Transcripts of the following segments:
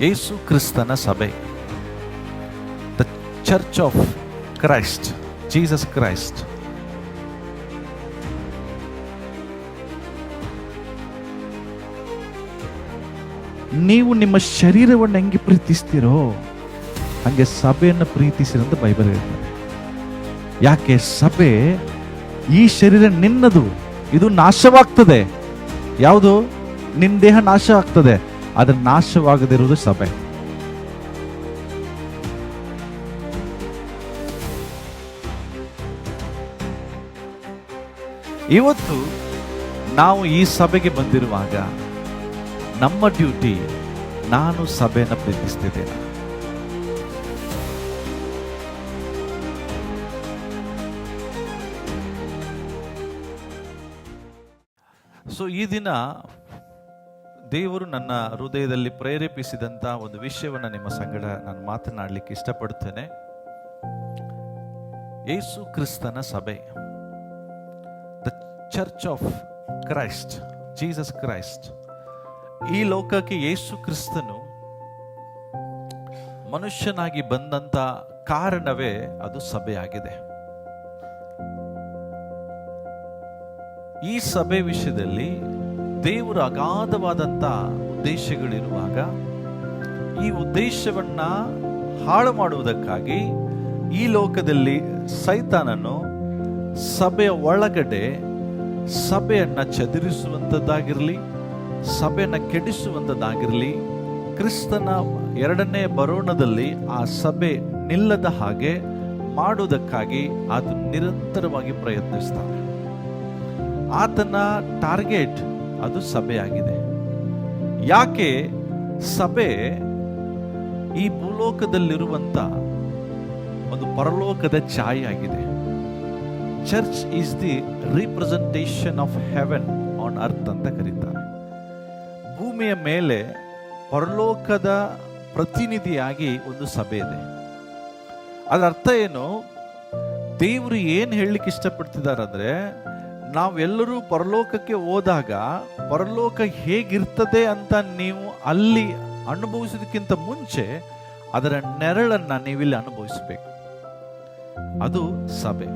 ಯೇಸು ಕ್ರಿಸ್ತನ ಸಭೆ, the church of Christ, Jesus Christ. ನೀವು ನಿಮ್ಮ ಶರೀರವನ್ನು ಹೆಂಗೆ ಪ್ರೀತಿಸ್ತೀರೋ ಹಂಗೆ ಸಭೆಯನ್ನು ಪ್ರೀತಿಸಿರಂತ ಬೈಬಲ್ ಹೇಳ್ತಾರೆ. ಯಾಕೆ? ಸಭೆ ಈ ಶರೀರ ನಿನ್ನದು, ಇದು ನಾಶವಾಗ್ತದೆ. ಯಾವುದು? ನಿನ್ನ ದೇಹ ನಾಶ ಆಗ್ತದೆ, ಆದರೆ ನಾಶವಾಗದಿರುವುದು ಸಭೆ. ಇವತ್ತು ನಾವು ಈ ಸಭೆಗೆ ಬಂದಿರುವಾಗ ನಮ್ಮ ಡ್ಯೂಟಿ, ನಾನು ಸಭೆಯನ್ನು ಪ್ರೀತಿಸ್ತಿದ್ದೇನೆ. ಸೊ ಈ ದಿನ ದೇವರು ನನ್ನ ಹೃದಯದಲ್ಲಿ ಪ್ರೇರೇಪಿಸಿದಂಥ ಒಂದು ವಿಷಯವನ್ನು ನಿಮ್ಮ ಸಂಗಡ ನಾನು ಮಾತನಾಡಲಿಕ್ಕೆ ಇಷ್ಟಪಡುತ್ತೇನೆ. ಯೇಸು ಕ್ರಿಸ್ತನ ಸಭೆ, the church of Christ, Jesus Christ. ಈ ಲೋಕಕ್ಕೆ ಯೇಸು ಕ್ರಿಸ್ತನು ಮನುಷ್ಯನಾಗಿ ಬಂದಂತ ಕಾರಣವೇ ಅದು ಸಭೆಯಾಗಿದೆ. ಈ ಸಭೆ ವಿಷಯದಲ್ಲಿ ದೇವರ ಅಗಾಧವಾದಂಥ ಉದ್ದೇಶಗಳಿರುವಾಗ ಈ ಉದ್ದೇಶವನ್ನ ಹಾಳು ಮಾಡುವುದಕ್ಕಾಗಿ ಈ ಲೋಕದಲ್ಲಿ ಸೈತಾನನು ಸಭೆಯ ಒಳಗಡೆ ಸಭೆಯನ್ನ ಚದುರಿಸುವಂಥದ್ದಾಗಿರಲಿ, ಸಭೆಯನ್ನು ಕೆಡಿಸುವಂಥದ್ದಾಗಿರಲಿ, ಕ್ರಿಸ್ತನ ಎರಡನೇ ಬರೋಣದಲ್ಲಿ ಆ ಸಭೆ ನಿಲ್ಲದ ಹಾಗೆ ಮಾಡುವುದಕ್ಕಾಗಿ ಆತ ನಿರಂತರವಾಗಿ ಪ್ರಯತ್ನಿಸ್ತಾನೆ. ಆತನ ಟಾರ್ಗೆಟ್ ಅದು ಸಭೆಯಾಗಿದೆ. ಯಾಕೆ? ಸಭೆ ಈ ಭೂಲೋಕದಲ್ಲಿರುವಂತ ಒಂದು ಪರಲೋಕದ ಛಾಯೆ ಆಗಿದೆ. Church is the representation of Heaven on earth ಅಂತ ಕರೀತಾರೆ. ಭೂಮಿಯ ಮೇಲೆ ಪರಲೋಕದ ಪ್ರತಿನಿಧಿಯಾಗಿ ಒಂದು ಸಭೆ ಇದೆ. ಅದರ ಅರ್ಥ ಏನು? ದೇವರು ಏನು ಹೇಳಲಿಕ್ಕೆ ಇಷ್ಟಪಡ್ತಿದ್ದಾರೆ ಅಂದ್ರೆ, ನಾವೆಲ್ಲರೂ ಪರಲೋಕಕ್ಕೆ ಹೋದಾಗ ಪರಲೋಕ ಹೇಗಿರ್ತದೆ ಅಂತ ನೀವು ಅಲ್ಲಿ ಅನುಭವಿಸೋದಕ್ಕಿಂತ ಮುಂಚೆ ಅದರ ನೆರಳನ್ನ ನೀವಿಲ್ಲಿ ಅನುಭವಿಸಬೇಕು. ಅದು ಸಭೆ.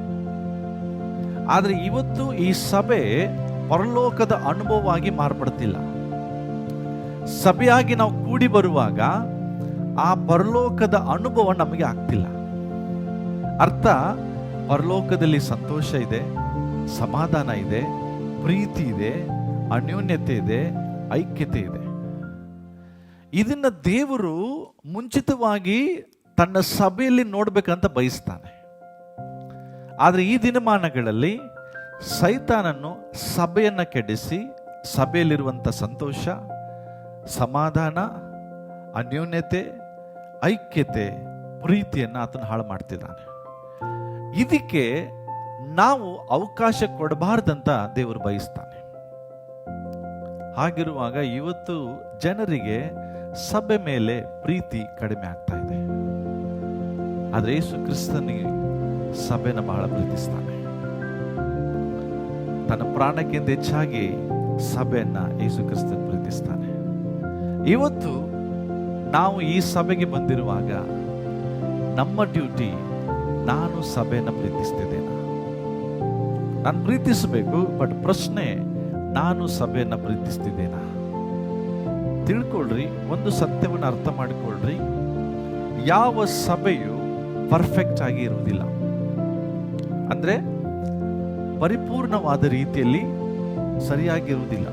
ಆದರೆ ಇವತ್ತು ಈ ಸಭೆ ಪರಲೋಕದ ಅನುಭವವಾಗಿ ಮಾರ್ಪಡ್ತಿಲ್ಲ. ಸಭೆಯಾಗಿ ನಾವು ಕೂಡಿ ಬರುವಾಗ ಆ ಪರಲೋಕದ ಅನುಭವ ನಮಗೆ ಆಗ್ತಿಲ್ಲ. ಅರ್ಥ, ಪರಲೋಕದಲ್ಲಿ ಸಂತೋಷ ಇದೆ, ಸಮಾಧಾನ ಇದೆ, ಪ್ರೀತಿ ಇದೆ, ಅನ್ಯೋನ್ಯತೆ ಇದೆ, ಐಕ್ಯತೆ ಇದೆ. ಇದನ್ನ ದೇವರು ಮುಂಚಿತವಾಗಿ ತನ್ನ ಸಭೆಯಲ್ಲಿ ನೋಡ್ಬೇಕಂತ ಬಯಸ್ತಾನೆ. ಆದರೆ ಈ ದಿನಮಾನಗಳಲ್ಲಿ ಸೈತಾನನ್ನು ಸಭೆಯನ್ನ ಕೆಡಿಸಿ ಸಭೆಯಲ್ಲಿರುವಂಥ ಸಂತೋಷ, ಸಮಾಧಾನ, ಅನ್ಯೋನ್ಯತೆ, ಐಕ್ಯತೆ, ಪ್ರೀತಿಯನ್ನು ಆತನು ಹಾಳು ಮಾಡ್ತಿದ್ದಾನೆ. ಇದಕ್ಕೆ ನಾವು ಅವಕಾಶ ಕೊಡಬಾರ್ದಂತ ದೇವರು ಬಯಸ್ತಾನೆ. ಹಾಗಿರುವಾಗ ಇವತ್ತು ಜನರಿಗೆ ಸಭೆ ಮೇಲೆ ಪ್ರೀತಿ ಕಡಿಮೆ ಆಗ್ತಾ ಇದೆ. ಆದರೆ ಯೇಸು ಕ್ರಿಸ್ತನಿಗೆ ಸಭೆನ ಬಹಳ ಪ್ರೀತಿಸ್ತಾನೆ. ತನ್ನ ಪ್ರಾಣಕ್ಕಿಂತ ಹೆಚ್ಚಾಗಿ ಸಭೆಯನ್ನ ಯೇಸು ಕ್ರಿಸ್ತನ್ ಪ್ರೀತಿಸ್ತಾನೆ. ಇವತ್ತು ನಾವು ಈ ಸಭೆಗೆ ಬಂದಿರುವಾಗ ನಮ್ಮ ಡ್ಯೂಟಿ, ನಾನು ಸಭೆಯನ್ನು ಪ್ರೀತಿಸ್ತಿದ್ದೇನೆ. ನಾನು ಪ್ರೀತಿಸಬೇಕು, ಬಟ್ ಪ್ರಶ್ನೆ, ನಾನು ಸಭೆಯನ್ನು ಪ್ರೀತಿಸ್ತಿದ್ದೇನಾ? ತಿಳ್ಕೊಳ್ರಿ, ಒಂದು ಸತ್ಯವನ್ನು ಅರ್ಥ ಮಾಡಿಕೊಳ್ಳ್ರಿ. ಯಾವ ಸಭೆಯು ಪರ್ಫೆಕ್ಟ್ ಆಗಿ ಇರುವುದಿಲ್ಲ. ಅಂದ್ರೆ ಪರಿಪೂರ್ಣವಾದ ರೀತಿಯಲ್ಲಿ ಸರಿಯಾಗಿರುವುದಿಲ್ಲ.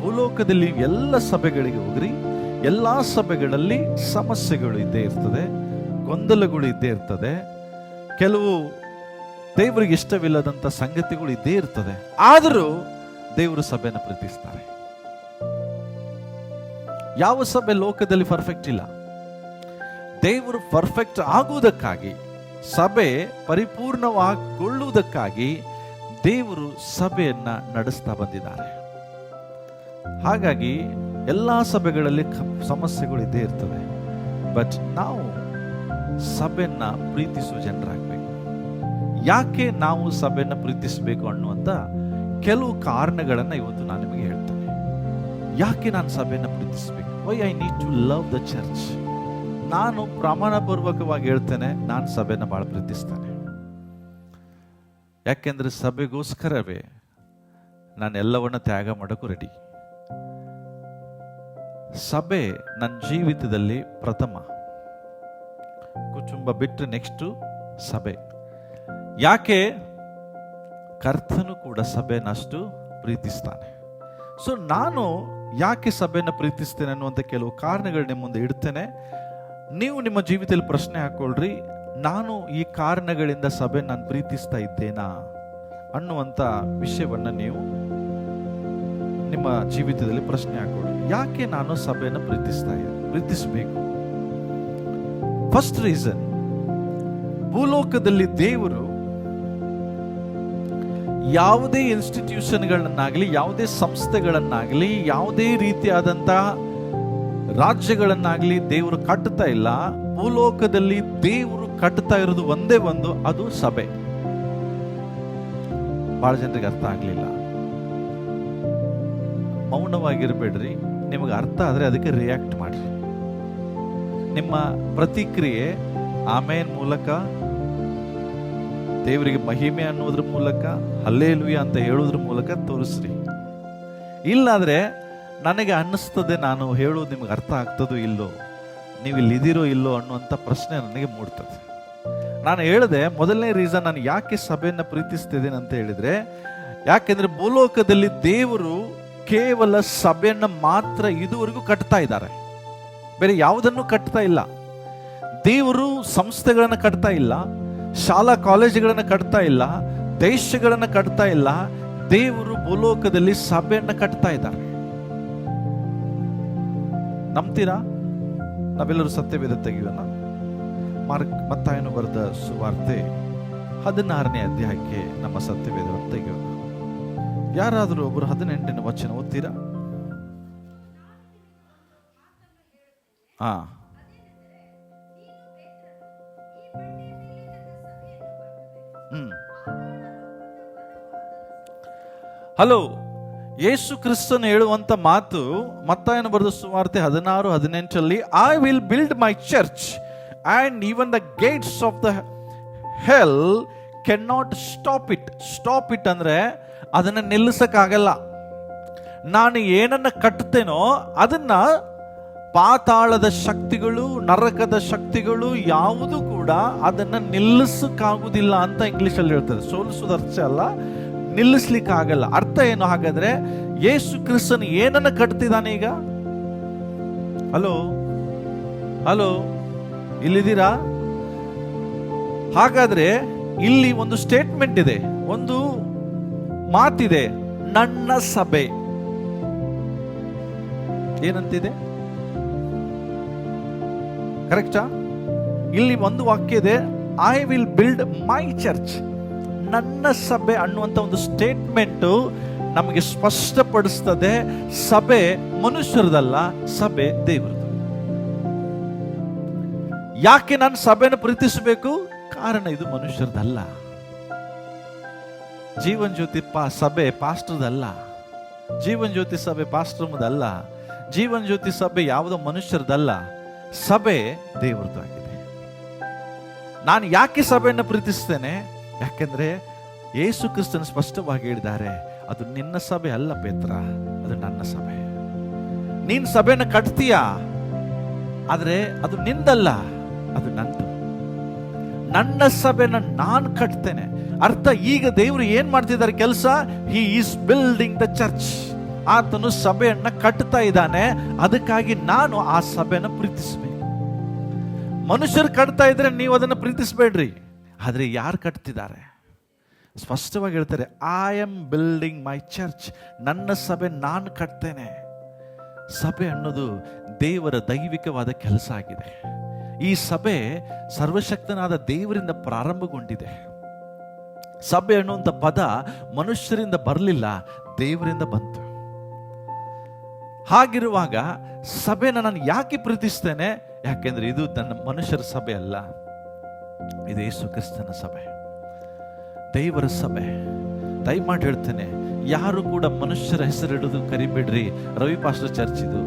ಭೂಲೋಕದಲ್ಲಿ ಎಲ್ಲ ಸಭೆಗಳಿಗೆ ಹೋಗ್ರಿ, ಎಲ್ಲಾ ಸಭೆಗಳಲ್ಲಿ ಸಮಸ್ಯೆಗಳು ಇದ್ದೇ ಇರ್ತದೆ, ಗೊಂದಲಗಳು ಇದ್ದೇ ಇರ್ತದೆ, ಕೆಲವು ದೇವರಿಗೆ ಇಷ್ಟವಿಲ್ಲದಂತ ಸಂಗತಿಗಳು ಇದ್ದೇ ಇರ್ತದೆ. ಆದರೂ ದೇವರು ಸಭೆಯನ್ನು ಪ್ರೀತಿಸ್ತಾರೆ. ಯಾವ ಸಭೆ ಲೋಕದಲ್ಲಿ ಪರ್ಫೆಕ್ಟ್ ಇಲ್ಲ. ದೇವರು ಪರ್ಫೆಕ್ಟ್ ಆಗುವುದಕ್ಕಾಗಿ, ಸಭೆ ಪರಿಪೂರ್ಣವಾಗಿಗೊಳ್ಳುವುದಕ್ಕಾಗಿ ದೇವರು ಸಭೆಯನ್ನ ನಡೆಸ್ತಾ ಬಂದಿದ್ದಾರೆ. ಹಾಗಾಗಿ ಎಲ್ಲಾ ಸಭೆಗಳಲ್ಲಿ ಸಮಸ್ಯೆಗಳು ಇದ್ದೇ ಇರ್ತವೆ. ಬಟ್ ನಾವು ಸಭೆಯನ್ನ ಪ್ರೀತಿಸುವ ಜನರಾಗಬೇಕು. ಯಾಕೆ ನಾವು ಸಭೆಯನ್ನ ಪ್ರೀತಿಸಬೇಕು ಅನ್ನುವಂತ ಕೆಲವು ಕಾರಣಗಳನ್ನ ಇವತ್ತು ನಾನು ನಿಮಗೆ ಹೇಳ್ತೇನೆ. ಯಾಕೆ ನಾನು ಸಭೆಯನ್ನ ಪ್ರೀತಿಸಬೇಕು? Why I need to love the church. ನಾನು ಪ್ರಮಾಣಪೂರ್ವಕವಾಗಿ ಹೇಳ್ತೇನೆ, ನಾನು ಸಭೆನ ಬಹಳ ಪ್ರೀತಿಸ್ತೇನೆ. ಯಾಕೆಂದ್ರೆ ಸಭೆಗೋಸ್ಕರವೇ ನಾನು ಎಲ್ಲವನ್ನ ತ್ಯಾಗ ಮಾಡೋಕ್ಕೂ ರೆಡಿ. ಸಭೆ ನನ್ನ ಜೀವಿತದಲ್ಲಿ ಪ್ರಥಮ. ಕುಟುಂಬ ಬಿಟ್ಟು ನೆಕ್ಸ್ಟ್ ಸಭೆ. ಯಾಕೆ? ಕರ್ತನು ಕೂಡ ಸಭೆನಷ್ಟು ಪ್ರೀತಿಸ್ತಾನೆ. ಸೊ ನಾನು ಯಾಕೆ ಸಭೆನ ಪ್ರೀತಿಸ್ತೇನೆ ಅನ್ನುವಂಥ ಕೆಲವು ಕಾರಣಗಳು ನಿಮ್ಮ ಮುಂದೆ ಇಡ್ತೇನೆ. ನೀವು ನಿಮ್ಮ ಜೀವಿತದಲ್ಲಿ ಪ್ರಶ್ನೆ ಹಾಕೊಳ್ರಿ, ನಾನು ಈ ಕಾರಣಗಳಿಂದ ಸಭೆ ನಾನು ಪ್ರೀತಿಸ್ತಾ ಇದ್ದೇನಾ ಅನ್ನುವಂಥ ವಿಷಯವನ್ನ ನೀವು ನಿಮ್ಮ ಜೀವಿತದಲ್ಲಿ ಪ್ರಶ್ನೆ ಹಾಕೊಳ್ಳಿ. ಯಾಕೆ ನಾನು ಸಭೆಯನ್ನು ಪ್ರೀತಿಸಬೇಕು? ಫಸ್ಟ್ ರೀಸನ್, ಭೂಲೋಕದಲ್ಲಿ ದೇವರು ಯಾವುದೇ ಇನ್ಸ್ಟಿಟ್ಯೂಷನ್ಗಳನ್ನಾಗಲಿ, ಯಾವುದೇ ಸಂಸ್ಥೆಗಳನ್ನಾಗಲಿ, ಯಾವುದೇ ರೀತಿಯಾದಂತಹ ರಾಜ್ಯಗಳನ್ನಾಗಲಿ ದೇವರು ಕಟ್ಟುತ್ತಾ ಇಲ್ಲ. ಭೂಲೋಕದಲ್ಲಿ ದೇವರು ಕಟ್ಟುತ್ತಾ ಇರೋದು ಒಂದೇ ಒಂದು, ಅದು ಸಭೆ. ಬಹಳ ಜನರಿಗೆ ಅರ್ಥ ಆಗ್ಲಿಲ್ಲ. ಮೌನವಾಗಿರ್ಬೇಡ್ರಿ, ನಿಮಗೆ ಅರ್ಥ ಆದ್ರೆ ಅದಕ್ಕೆ ರಿಯಾಕ್ಟ್ ಮಾಡ್ರಿ. ನಿಮ್ಮ ಪ್ರತಿಕ್ರಿಯೆ ಆಮೇನ್ ಮೂಲಕ, ದೇವರಿಗೆ ಮಹಿಮೆ ಅನ್ನೋದ್ರ ಮೂಲಕ, ಹಲ್ಲೇಲೂಯಾ ಅಂತ ಹೇಳೋದ್ರ ಮೂಲಕ ತೋರಿಸ್ರಿ. ಇಲ್ಲಾದ್ರೆ ನನಗೆ ಅನ್ನಿಸ್ತದೆ ನಾನು ಹೇಳೋದು ನಿಮ್ಗೆ ಅರ್ಥ ಆಗ್ತದೋ ಇಲ್ಲೋ, ನೀವು ಇಲ್ಲಿದ್ದೀರೋ ಇಲ್ಲೋ ಅನ್ನುವಂಥ ಪ್ರಶ್ನೆ ನನಗೆ ಮೂಡ್ತದೆ. ನಾನು ಹೇಳಿದೆ, ಮೊದಲನೇ ರೀಸನ್ ನಾನು ಯಾಕೆ ಸಭೆಯನ್ನು ಪ್ರೀತಿಸ್ತಿದ್ದೇನೆ ಅಂತ ಹೇಳಿದ್ರೆ, ಯಾಕೆಂದ್ರೆ ಭೂಲೋಕದಲ್ಲಿ ದೇವರು ಕೇವಲ ಸಭೆಯನ್ನ ಮಾತ್ರ ಇದುವರೆಗೂ ಕಟ್ತಾ ಇದ್ದಾರೆ, ಬೇರೆ ಯಾವುದನ್ನು ಕಟ್ತಾ ಇಲ್ಲ. ದೇವರು ಸಂಸ್ಥೆಗಳನ್ನ ಕಟ್ತಾ ಇಲ್ಲ, ಶಾಲಾ ಕಾಲೇಜುಗಳನ್ನ ಕಟ್ತಾ ಇಲ್ಲ, ದೇಶಗಳನ್ನ ಕಟ್ತಾ ಇಲ್ಲ. ದೇವರು ಭೂಲೋಕದಲ್ಲಿ ಸಭೆಯನ್ನ ಕಟ್ತಾ ಇದ್ದಾರೆ. ನಂಬ್ತೀರಾ? ನಾವೆಲ್ಲರೂ ಸತ್ಯವೇದ ತೆಗೆಯೋಣ. ಮತ್ತಾಯನು ಬರೆದ ಸುವಾರ್ತೆ 16ನೇ ಅಧ್ಯಾಯಕ್ಕೆ ನಮ್ಮ ಸತ್ಯವೇದವನ್ನು ತೆಗೆಯೋಣ. ಯಾರಾದರೂ ಒಬ್ಬರು 18ನೇ ವಚನ ಓದ್ತೀರಾ? ಹಲೋ, ಯೇಸು ಕ್ರಿಸ್ತನು ಹೇಳುವಂತ ಮಾತು ಮತ್ತಾಯನು ಬರೆದ ಸುವಾರ್ತೆ 16:18 I will build my church and even the Gates of the hell can not stop it. Stop it ಅಂದ್ರೆ ಅದನ್ನ ನಿಲ್ಲಿಸಕ್ಕಾಗಲ್ಲ. ನಾನು ಏನನ್ನ ಕಟ್ತೇನೋ ಅದನ್ನ ಪಾತಾಳದ ಶಕ್ತಿಗಳು, ನರಕದ ಶಕ್ತಿಗಳು ಯಾವುದು ಕೂಡ ಅದನ್ನ ನಿಲ್ಲಿಸಕ್ಕಾಗುದಿಲ್ಲ ಅಂತ ಇಂಗ್ಲಿಷಲ್ಲಿ ಹೇಳ್ತದೆ. ಸೋಲಿಸೋದು ಅರ್ಥ ಅಲ್ಲ, ನಿಲ್ಲಿಸ್ಲಿಕ್ಕಾಗಲ್ಲ. ಅರ್ಥ ಏನು ಹಾಗಾದ್ರೆ? ಯೇಸು ಕ್ರಿಸ್ತನು ಏನನ್ನ ಕಟ್ತಿದ್ದಾನೆ ಈಗ? ಹಲೋ ಹಲೋ, ಇಲ್ಲಿದ್ದೀರಾ? ಹಾಗಾದ್ರೆ ಇಲ್ಲಿ ಒಂದು ಸ್ಟೇಟ್ಮೆಂಟ್ ಇದೆ, ಒಂದು ಮಾತಿದೆ, ನನ್ನ ಸಭೆ. ಏನಂತಿದೆ? ಕರೆಕ್ಟಾ? ಇಲ್ಲಿ ಒಂದು ವಾಕ್ಯ ಇದೆ, I will build my church, ನನ್ನ ಸಭೆ ಅನ್ನುವಂತ ಒಂದು ಸ್ಟೇಟ್ಮೆಂಟ್ ನಮಗೆ ಸ್ಪಷ್ಟಪಡಿಸ್ತದೆ ಸಭೆ ಮನುಷ್ಯರದಲ್ಲ, ಸಭೆ ದೇವರದು. ಯಾಕೆ ನಾನು ಸಭೆಯನ್ನು ಪ್ರೀತಿಸಬೇಕು? ಕಾರಣ ಇದು ಮನುಷ್ಯರದಲ್ಲ. ಜೀವನ್ ಜ್ಯೋತಿ ಸಭೆ ಪಾಸ್ಟರ್ದಲ್ಲ, ಜೀವನ್ ಜ್ಯೋತಿ ಸಭೆ ಪಾಸ್ಟರ್ಮದಲ್ಲ, ಜೀವನ್ ಜ್ಯೋತಿ ಸಭೆ ಯಾವುದೋ ಮನುಷ್ಯರದಲ್ಲ, ಸಭೆ ದೇವರದು ಆಗಿದೆ. ನಾನು ಯಾಕೆ ಸಭೆಯನ್ನು ಪ್ರೀತಿಸ್ತೇನೆ? ಯಾಕೆಂದ್ರೆ ಯೇಸು ಕ್ರಿಸ್ತನು ಸ್ಪಷ್ಟವಾಗಿ ಹೇಳಿದ್ದಾರೆ, ಅದು ನಿನ್ನ ಸಭೆ ಅಲ್ಲ ಪೇತ್ರ, ಅದು ನನ್ನ ಸಭೆ. ನೀನ್ ಸಭೆನ ಕಟ್ತೀಯಾ, ಆದ್ರೆ ಅದು ನಿಂದಲ್ಲ, ಅದು ನಂದು. ನನ್ನ ಸಭೆನ ನಾನು ಕಟ್ತೇನೆ. ಅರ್ಥ, ಈಗ ದೇವರು ಏನ್ ಮಾಡ್ತಿದ್ದಾರೆ ಕೆಲಸ? He is building the church. ಆತನು ಸಭೆಯನ್ನ ಕಟ್ತಾ ಇದ್ದಾನೆ. ಅದಕ್ಕಾಗಿ ನಾನು ಆ ಸಭೆನ ಪ್ರೀತಿಸಬೇಕು. ಮನುಷ್ಯರು ಕಟ್ತಾ ಇದ್ರೆ ನೀವು ಅದನ್ನ ಪ್ರೀತಿಸಬೇಡ್ರಿ. ಆದ್ರೆ ಯಾರು ಕಟ್ತಿದ್ದಾರೆ? ಸ್ಪಷ್ಟವಾಗಿ ಹೇಳ್ತಾರೆ, I am building my church, ನನ್ನ ಸಭೆ ನಾನು ಕಟ್ತೇನೆ. ಸಭೆ ಅನ್ನೋದು ದೇವರ ದೈವಿಕವಾದ ಕೆಲಸ ಆಗಿದೆ. ಈ ಸಭೆ ಸರ್ವಶಕ್ತನಾದ ದೇವರಿಂದ ಪ್ರಾರಂಭಗೊಂಡಿದೆ. ಸಭೆ ಅನ್ನುವಂಥ ಪದ ಮನುಷ್ಯರಿಂದ ಬರಲಿಲ್ಲ, ದೇವರಿಂದ ಬಂತು. ಹಾಗಿರುವಾಗ ಸಭೆನ ನಾನು ಯಾಕೆ ಪ್ರೀತಿಸ್ತೇನೆ? ಯಾಕೆಂದ್ರೆ ಇದು ನನ್ನ ಮನುಷ್ಯರ ಸಭೆ ಅಲ್ಲ, ಇದು ಯೇಸು ಕ್ರಿಸ್ತನ ಸಭೆ, ದೇವರ ಸಭೆ. ದಯಮಾಡಿ ಹೇಳ್ತೇನೆ, ಯಾರು ಕೂಡ ಮನುಷ್ಯರ ಹೆಸರಿಡುದು ಕರಿಬೇಡ್ರಿ. ರವಿ ಪಾಸ್ಟರ್ ಚರ್ಚ್ ಇದು,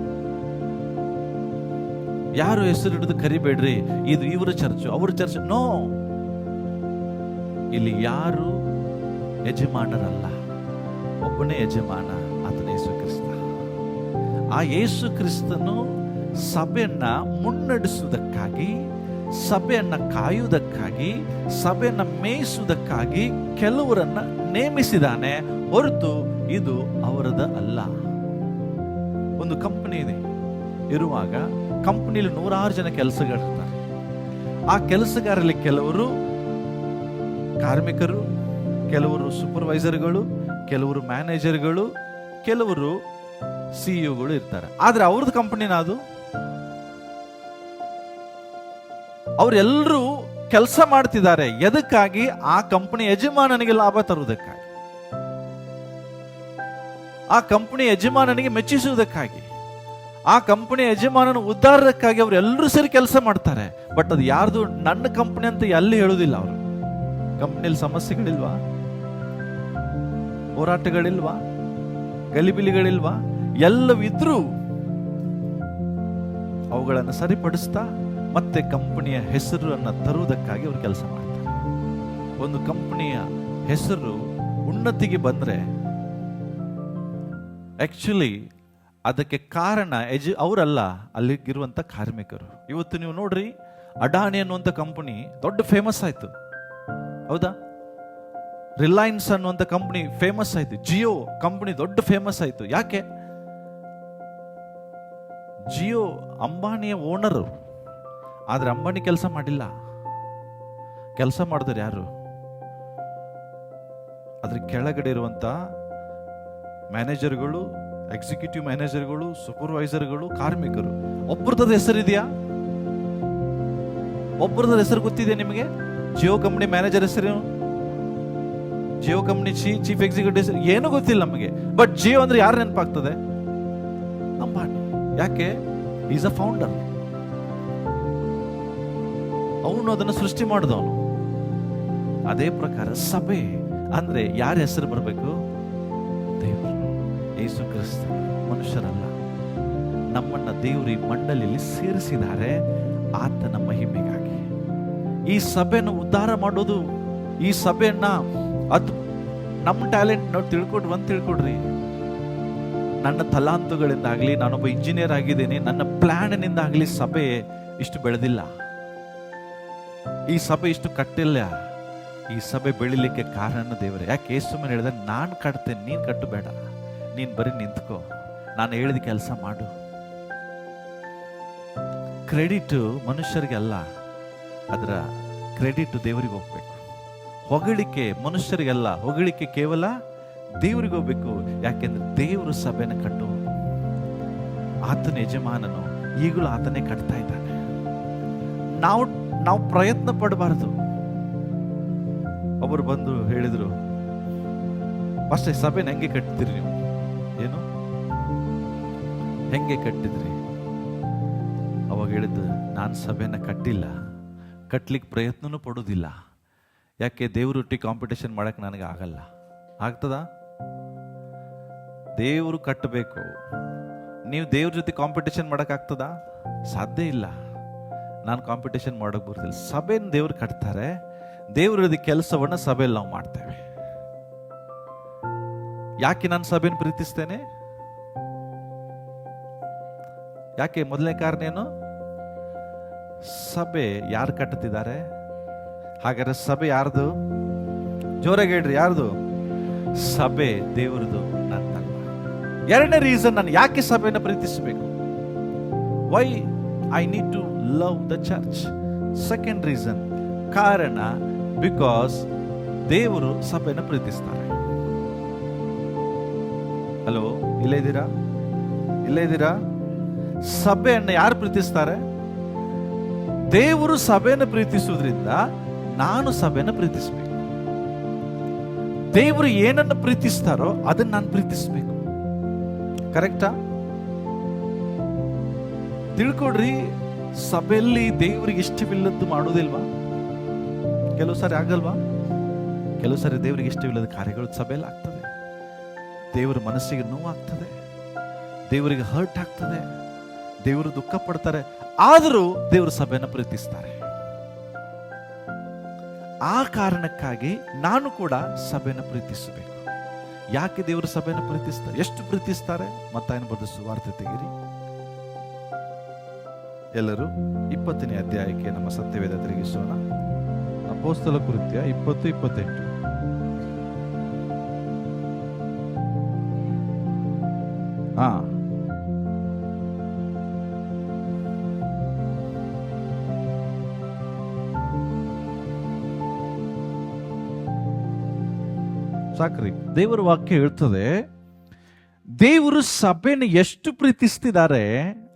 ಯಾರು ಹೆಸರು ಹಿಡಿದು ಕರಿಬೇಡ್ರಿ, ಇದು ಇವರ ಚರ್ಚು ಅವ್ರ ಚರ್ಚ್. ನೋ, ಇಲ್ಲಿ ಯಾರು ಯಜಮಾನರಲ್ಲ, ಒಬ್ಬನೇ ಯಜಮಾನ, ಆತನ ಯೇಸು ಕ್ರಿಸ್ತ. ಆ ಯೇಸು ಕ್ರಿಸ್ತನು ಸಭೆಯನ್ನ ಮುನ್ನಡೆಸುವುದಕ್ಕಾಗಿ, ಸಭೆಯನ್ನ ಕಾಯುವುದಕ್ಕಾಗಿ, ಸಭೆಯನ್ನ ಮೇಯಿಸುವುದಕ್ಕಾಗಿ ಕೆಲವರನ್ನ ನೇಮಿಸಿದಾನೆ ಹೊರತು ಇದು ಅವರದ ಅಲ್ಲ. ಒಂದು ಕಂಪನಿ ಇದೆ, ಇರುವಾಗ ಕಂಪನಿಯಲ್ಲಿ 100 ಜನ ಕೆಲಸಗಾರರಿರ್ತಾರೆ. ಆ ಕೆಲಸಗಾರರಲ್ಲಿ ಕೆಲವರು ಕಾರ್ಮಿಕರು, ಕೆಲವರು ಸೂಪರ್ವೈಸರ್ಗಳು, ಕೆಲವರು ಮ್ಯಾನೇಜರ್ಗಳು, ಕೆಲವರು ಸಿಇಒಗಳು ಇರ್ತಾರೆ. ಆದ್ರೆ ಅವ್ರದ್ದು ಕಂಪನಿನ ಅದು, ಅವರೆಲ್ಲರೂ ಕೆಲಸ ಮಾಡ್ತಿದ್ದಾರೆ. ಎದಕ್ಕಾಗಿ? ಆ ಕಂಪನಿ ಯಜಮಾನನಿಗೆ ಲಾಭ ತರುವುದಕ್ಕಾಗಿ, ಆ ಕಂಪನಿ ಯಜಮಾನನಿಗೆ ಮೆಚ್ಚಿಸುವುದಕ್ಕಾಗಿ, ಆ ಕಂಪನಿ ಯಜಮಾನನ ಉದ್ಧಾರಕ್ಕಾಗಿ ಅವರೆಲ್ಲರೂ ಸೇರಿ ಕೆಲಸ ಮಾಡ್ತಾರೆ. ಬಟ್ ಅದು ಯಾರ್ದು ನನ್ನ ಕಂಪನಿ ಅಂತ ಎಲ್ಲಿ ಹೇಳುವುದಿಲ್ಲ. ಅವರು ಕಂಪನಿಯಲ್ಲಿ ಸಮಸ್ಯೆಗಳಿಲ್ವಾ, ಹೋರಾಟಗಳಿಲ್ವಾ, ಗಲಿಬಿಲಿಗಳಿಲ್ವಾ? ಎಲ್ಲವಿದ್ರೂ ಅವುಗಳನ್ನು ಸರಿಪಡಿಸ್ತಾ ಮತ್ತೆ ಕಂಪನಿಯ ಹೆಸರನ್ನು ತರುವುದಕ್ಕಾಗಿ ಅವರು ಕೆಲಸ ಮಾಡ್ತಾರೆ. ಒಂದು ಕಂಪನಿಯ ಹೆಸರು ಉನ್ನತಿಗೆ ಬಂದ್ರೆ ಆಕ್ಚುಲಿ ಅದಕ್ಕೆ ಕಾರಣ ಅವರಲ್ಲ, ಅಲ್ಲಿಗಿರುವಂತ ಕಾರ್ಮಿಕರು. ಇವತ್ತು ನೀವು ನೋಡ್ರಿ, ಅಡಾನಿ ಅನ್ನುವಂಥ ಕಂಪನಿ ದೊಡ್ಡ ಫೇಮಸ್ ಆಯ್ತು, ಹೌದಾ? ರಿಲಯನ್ಸ್ ಅನ್ನುವಂಥ ಕಂಪನಿ ಫೇಮಸ್ ಆಯ್ತು, ಜಿಯೋ ಕಂಪನಿ ದೊಡ್ಡ ಫೇಮಸ್ ಆಯ್ತು. ಯಾಕೆ? ಜಿಯೋ ಅಂಬಾನಿಯ ಓನರು, ಆದ್ರೆ ಅಂಬಾನಿ ಕೆಲಸ ಮಾಡಿಲ್ಲ. ಕೆಲಸ ಮಾಡಿದ್ರು ಯಾರು? ಅದ್ರ ಕೆಳಗಡೆ ಇರುವಂತ ಮ್ಯಾನೇಜರ್ಗಳು, ಎಕ್ಸಿಕ್ಯೂಟಿವ್ ಮ್ಯಾನೇಜರ್ಗಳು, ಸೂಪರ್ವೈಸರ್ಗಳು, ಕಾರ್ಮಿಕರು. ಒಬ್ಬರದ ಹೆಸರಿದೆಯಾ? ಒಬ್ಬರದ ಹೆಸರು ಗೊತ್ತಿದೆ ನಿಮಗೆ? ಜಿಯೋ ಕಂಪನಿ ಮ್ಯಾನೇಜರ್ ಹೆಸರು, ಜಿಯೋ ಕಂಪನಿ ಚೀಫ್ ಎಕ್ಸಿಕ್ಯೂಟಿವ್ ಹೆಸರು ಏನು ಗೊತ್ತಿಲ್ಲ ನಮಗೆ. ಬಟ್ ಜಿಯೋ ಅಂದ್ರೆ ಯಾರು ನೆನಪಾಗ್ತದೆ? ಅಂಬಾನಿ. ಯಾಕೆ? Is a founder. ಅವನು ಅದನ್ನು ಸೃಷ್ಟಿ ಮಾಡಿದವನು. ಅದೇ ಪ್ರಕಾರ ಸಭೆ ಅಂದ್ರೆ ಯಾರ ಹೆಸರು ಬರಬೇಕು? ದೇವರು, ಯೇಸು ಕ್ರಿಸ್ತ, ಮನುಷ್ಯರಲ್ಲ. ನಮ್ಮನ್ನ ದೇವರು ಈ ಮಂಡಳಿಯಲ್ಲಿ ಸೇರಿಸಿದ್ದಾರೆ ಆತನ ಮಹಿಮೆಗಾಗಿ. ಈ ಸಭೆಯನ್ನು ಉದ್ಧಾರ ಮಾಡೋದು, ಈ ಸಭೆಯನ್ನ ಅದು ನಮ್ಮ ಟ್ಯಾಲೆಂಟ್ ನಾವು ತಿಳ್ಕೊಡ್ರಿ. ನನ್ನ ತಲಾಂತುಗಳಿಂದ ಆಗಲಿ, ನಾನೊಬ್ಬ ಇಂಜಿನಿಯರ್ ಆಗಿದ್ದೀನಿ, ನನ್ನ ಪ್ಲಾನಿನಿಂದ ಆಗಲಿ ಸಭೆ ಇಷ್ಟು ಬೆಳೆದಿಲ್ಲ, ಈ ಸಭೆ ಇಷ್ಟು ಕಟ್ಟಿಲ್ಲ. ಈ ಸಭೆ ಬೆಳಿಲಿಕ್ಕೆ ಕಾರಣ ದೇವರೇ. ಯಾಕೆ? ಯೇಸು ಮೇಲೆ ಹೇಳಿದ, ನಾನು ಕಟ್ತೇನೆ, ನೀನ್ ಕಟ್ಟಬೇಡ, ನೀನ್ ಬರೀ ನಿಂತ್ಕೋ, ನಾನು ಹೇಳಿದ ಕೆಲಸ ಮಾಡು. ಕ್ರೆಡಿಟ್ ಮನುಷ್ಯರಿಗೆ ಅಲ್ಲ, ಅದರ ಕ್ರೆಡಿಟ್ ದೇವರಿಗೆ ಹೋಗ್ಬೇಕು. ಹೊಗಳಿಕೆ ಮನುಷ್ಯರಿಗಲ್ಲ, ಹೊಗಳಿಕೆ ಕೇವಲ ದೇವರಿಗೆ ಹೋಗ್ಬೇಕು. ಯಾಕೆಂದ್ರೆ ದೇವರು ಸಭೆನ ಕಟ್ಟು, ಆತನ ಯಜಮಾನನು, ಈಗಲೂ ಆತನೇ ಕಟ್ತಾ ಇದ್ದಾನೆ. ನಾವು ಪ್ರಯತ್ನ ಪಡಬಾರದು. ಒಬ್ಬರು ಬಂದು ಹೇಳಿದ್ರು, ಅಷ್ಟೇ ಸಭೆನ ಹೆಂಗೆ ಕಟ್ತಿದ್ರಿ ನೀವು? ಏನು ಹೆಂಗೆ ಕಟ್ಟಿದ್ರಿ? ಅವಾಗ ಹೇಳಿದ್ದು, ನಾನು ಸಭೆನ ಕಟ್ಟಿಲ್ಲ, ಕಟ್ಲಿಕ್ಕೆ ಪ್ರಯತ್ನನೂ ಪಡೋದಿಲ್ಲ. ಯಾಕೆ? ದೇವರೊಟ್ಟಿ ಕಾಂಪಿಟೇಷನ್ ಮಾಡಕ್ಕೆ ನನಗೆ ಆಗಲ್ಲ. ಆಗ್ತದ? ದೇವರು ಕಟ್ಟಬೇಕು. ನೀವು ದೇವ್ರ ಜೊತೆ ಕಾಂಪಿಟೇಷನ್ ಮಾಡಕ್ ಆಗ್ತದ? ಸಾಧ್ಯ ಇಲ್ಲ. ನಾನು ಕಾಂಪಿಟೇಷನ್ ಮಾಡೋಕೆ ಬರೋದಿಲ್ಲ. ಸಭೆನ ದೇವ್ರು ಕಟ್ತಾರೆ, ದೇವರದ ಕೆಲಸವನ್ನ ಸಭೆಯಲ್ಲಿ ನಾವು ಮಾಡ್ತೇವೆ. ಯಾಕೆ ನಾನು ಸಭೆನ ಪ್ರೀತಿಸ್ತೇನೆ? ಯಾಕೆ? ಮೊದಲನೇ ಕಾರಣ ಏನು? ಸಭೆ ಯಾರು ಕಟ್ಟುತ್ತಿದ್ದಾರೆ? ಹಾಗಾದ್ರೆ ಸಭೆ ಯಾರ್ದು? ಜೋರಾಗಿ ಹೇಳ್ರಿ, ಯಾರ್ದು? ಸಭೆ ದೇವರದು, ನನ್ನಲ್ಲ. ಎರಡನೇ ರೀಸನ್, ನಾನು ಯಾಕೆ ಸಭೆನ ಪ್ರೀತಿಸಬೇಕು? Why I need to love the church. Second reason, ಕಾರಣ ಬಿಕಾಸ್ ದೇವರು ಸಭೆನ ಪ್ರೀತಿಸ್ತಾರೆ. ಹಲೋ, ಇಲ್ಲೇ ಇದ್ದೀರಾ? ಇಲ್ಲೇ ಇದ್ದೀರಾ? ಸಭೆಯನ್ನು ಯಾರು ಪ್ರೀತಿಸ್ತಾರೆ? ದೇವರು ಸಭೆಯನ್ನು ಪ್ರೀತಿಸುವುದರಿಂದ ನಾನು ಸಭೆಯನ್ನು ಪ್ರೀತಿಸಬೇಕು. ದೇವರು ಏನನ್ನು ಪ್ರೀತಿಸ್ತಾರೋ ಅದನ್ನ ನಾನು ಪ್ರೀತಿಸಬೇಕು. ಕರೆಕ್ಟಾ? ತಿಳ್ಕೊಡ್ರಿ, ಸಭೆಯಲ್ಲಿ ದೇವರಿಗೆ ಇಷ್ಟವಿಲ್ಲದ್ದು ಮಾಡೋದಿಲ್ವಾ? ಕೆಲವು ಸಾರಿ ಆಗಲ್ವಾ? ಕೆಲವು ಸಾರಿ ದೇವರಿಗೆ ಇಷ್ಟವಿಲ್ಲದ ಕಾರ್ಯಗಳು ಸಭೆಯಲ್ಲಿ ಆಗ್ತದೆ. ದೇವರ ಮನಸ್ಸಿಗೆ ನೋವಾಗ್ತದೆ, ದೇವರಿಗೆ ಹರ್ಟ್ ಆಗ್ತದೆ, ದೇವರು ದುಃಖ ಪಡ್ತಾರೆ, ಆದರೂ ದೇವರು ಸಭೆಯನ್ನು ಪ್ರೀತಿಸ್ತಾರೆ. ಆ ಕಾರಣಕ್ಕಾಗಿ ನಾನು ಕೂಡ ಸಭೆಯನ್ನು ಪ್ರೀತಿಸಬೇಕು. ಯಾಕೆ ದೇವರು ಸಭೆಯನ್ನು ಪ್ರೀತಿಸ್ತಾರೆ? ಎಷ್ಟು ಪ್ರೀತಿಸ್ತಾರೆ? ಮತ್ತಾಯನ ಬರೆದ ಸುವಾರ್ತೆ ತೆಗಿರಿ ಎಲ್ಲರೂ. 20ನೇ ಅಧ್ಯಾಯಕ್ಕೆ ನಮ್ಮ ಸತ್ಯವೇದ ತಿರುಗಿಸೋಣ. ಅಪೊಸ್ತಲ ಕೃತ್ಯ 20:28. ಸಾಕ್ರಿ. ದೇವರ ವಾಕ್ಯ ಹೇಳ್ತದೆ, ದೇವರು ಸಭೆಯನ್ನು ಎಷ್ಟು ಪ್ರೀತಿಸ್ತಿದ್ದಾರೆ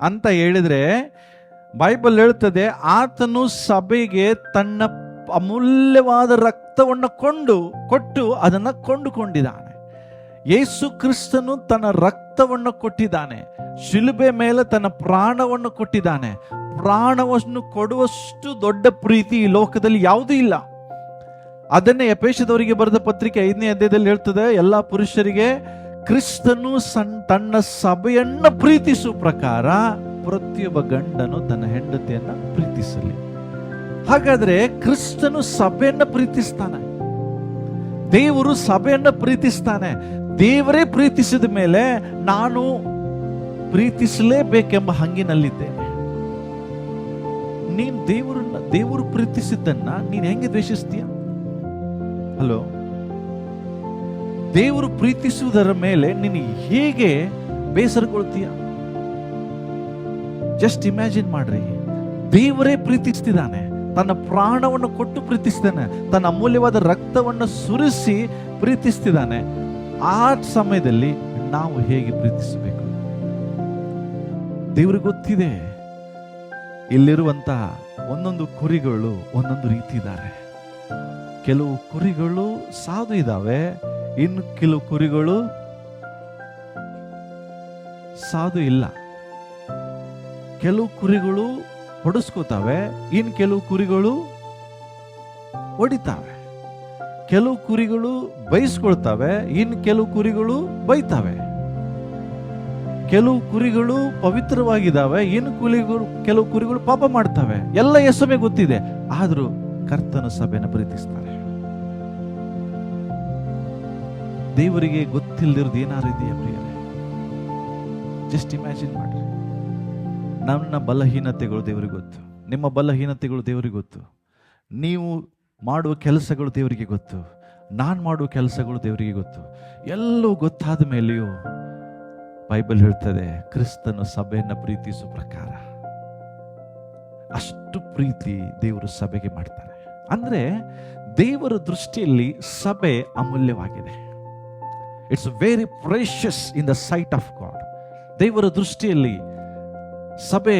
ಅಂತ ಹೇಳಿದ್ರೆ, ಬೈಬಲ್ ಹೇಳ್ತದೆ, ಆತನು ಸಭೆಗೆ ತನ್ನ ಅಮೂಲ್ಯವಾದ ರಕ್ತವನ್ನು ಕೊಟ್ಟು ಅದನ್ನು ಕೊಂಡುಕೊಂಡಿದ್ದಾನೆ. ಯೇಸು ಕ್ರಿಸ್ತನು ತನ್ನ ರಕ್ತವನ್ನು ಕೊಟ್ಟಿದ್ದಾನೆ, ಶಿಲುಬೆ ಮೇಲೆ ತನ್ನ ಪ್ರಾಣವನ್ನು ಕೊಟ್ಟಿದ್ದಾನೆ. ಪ್ರಾಣವನ್ನು ಕೊಡುವಷ್ಟು ದೊಡ್ಡ ಪ್ರೀತಿ ಈ ಲೋಕದಲ್ಲಿ ಯಾವುದೂ ಇಲ್ಲ. ಅದನ್ನೇ ಎಫೆಸದವರಿಗೆ ಬರೆದ ಪತ್ರಿಕೆ 5ನೇ ಅಧ್ಯಾಯದಲ್ಲಿ ಹೇಳ್ತದೆ, ಎಲ್ಲ ಪುರುಷರಿಗೆ ಕ್ರಿಸ್ತನು ತನ್ನ ಸಭೆಯನ್ನ ಪ್ರೀತಿಸುವ ಪ್ರಕಾರ ಪ್ರತಿಯೊಬ್ಬ ಗಂಡನು ತನ್ನ ಹೆಂಡತಿಯನ್ನ ಪ್ರೀತಿಸಲಿ. ಹಾಗಾದ್ರೆ ಕ್ರಿಸ್ತನು ಸಭೆಯನ್ನ ಪ್ರೀತಿಸ್ತಾನೆ, ದೇವರು ಸಭೆಯನ್ನ ಪ್ರೀತಿಸ್ತಾನೆ. ದೇವರೇ ಪ್ರೀತಿಸಿದ ಮೇಲೆ ನಾನು ಪ್ರೀತಿಸಲೇಬೇಕೆಂಬ ಹಂಗಿನಲ್ಲಿದ್ದೇನೆ. ನೀನ್ ದೇವರು ಪ್ರೀತಿಸಿದ್ದನ್ನ ನೀನ್ ಹೆಂಗೆ ದ್ವೇಷಿಸ್ತೀಯ? ಹಲೋ, ದೇವರು ಪ್ರೀತಿಸುವುದರ ಮೇಲೆ ನೀನು ಹೇಗೆ ಬೇಸರಗೊಳ್ತೀಯ? ಜಸ್ಟ್ ಇಮ್ಯಾಜಿನ್ ಮಾಡ್ರಿ, ದೇವರೇ ಪ್ರೀತಿಸ್ತಿದ್ದಾನೆ, ತನ್ನ ಪ್ರಾಣವನ್ನು ಕೊಟ್ಟು ಪ್ರೀತಿಸ್ತಾನೆ, ತನ್ನ ಅಮೂಲ್ಯವಾದ ರಕ್ತವನ್ನು ಸುರಿಸಿ ಪ್ರೀತಿಸ್ತಿದ್ದಾನೆ. ಆ ಸಮಯದಲ್ಲಿ ನಾವು ಹೇಗೆ ಪ್ರೀತಿಸಬೇಕು? ದೇವ್ರಿಗೆ ಗೊತ್ತಿದೆ. ಇಲ್ಲಿರುವಂತಹ ಒಂದೊಂದು ಕುರಿಗಳು ಒಂದೊಂದು ರೀತಿ ಇದ್ದಾರೆ. ಕೆಲವು ಕುರಿಗಳು ಸಾಧು ಇದ್ದಾವೆ, ಇನ್ನು ಕೆಲವು ಕುರಿಗಳು ಸಾಧು ಇಲ್ಲ. ಕೆಲವು ಕುರಿಗಳು ಹೊಡೆಸ್ಕೋತಾವೆ, ಇನ್ನು ಕೆಲವು ಕುರಿಗಳು ಹೊಡಿತಾವೆ. ಕೆಲವು ಕುರಿಗಳು ಬೈಸ್ಕೊಳ್ತಾವೆ, ಇನ್ನು ಕೆಲವು ಕುರಿಗಳು ಬೈತಾವೆ. ಕೆಲವು ಕುರಿಗಳು ಪವಿತ್ರವಾಗಿದ್ದಾವೆ, ಇನ್ನು ಕೆಲವು ಕುರಿಗಳು ಪಾಪ ಮಾಡ್ತವೆ. ಎಲ್ಲ ಯೇಸುವಿಗೆ ಗೊತ್ತಿದೆ, ಆದರೂ ಕರ್ತನ ಸಭೆಯನ್ನು ಪ್ರೀತಿಸ್ತಾರೆ. ದೇವರಿಗೆ ಗೊತ್ತಿಲ್ಲದಿರೋದು ಏನಾರು ಇದೆಯಾ ಪ್ರಿಯರೇ? ಜಸ್ಟ್ ಇಮ್ಯಾಜಿನ್ ಮಾಡ್ರಿ. ನನ್ನ ಬಲಹೀನತೆಗಳು ದೇವರಿಗೆ ಗೊತ್ತು, ನಿಮ್ಮ ಬಲಹೀನತೆಗಳು ದೇವರಿಗೆ ಗೊತ್ತು, ನೀವು ಮಾಡುವ ಕೆಲಸಗಳು ದೇವರಿಗೆ ಗೊತ್ತು, ನಾನು ಮಾಡುವ ಕೆಲಸಗಳು ದೇವರಿಗೆ ಗೊತ್ತು. ಎಲ್ಲವೂ ಗೊತ್ತಾದ ಮೇಲೆಯೂ ಬೈಬಲ್ ಹೇಳ್ತದೆ, ಕ್ರಿಸ್ತನು ಸಭೆಯನ್ನು ಪ್ರೀತಿಸುವ ಪ್ರಕಾರ. ಅಷ್ಟು ಪ್ರೀತಿ ದೇವರು ಸಭೆಗೆ ಮಾಡ್ತಾರೆ. ಅಂದ್ರೆ ದೇವರ ದೃಷ್ಟಿಯಲ್ಲಿ ಸಭೆ ಅಮೂಲ್ಯವಾಗಿದೆ. It's very precious in the sight of God. ದೇವರ ದೃಷ್ಟಿಯಲ್ಲಿ ಸಭೆ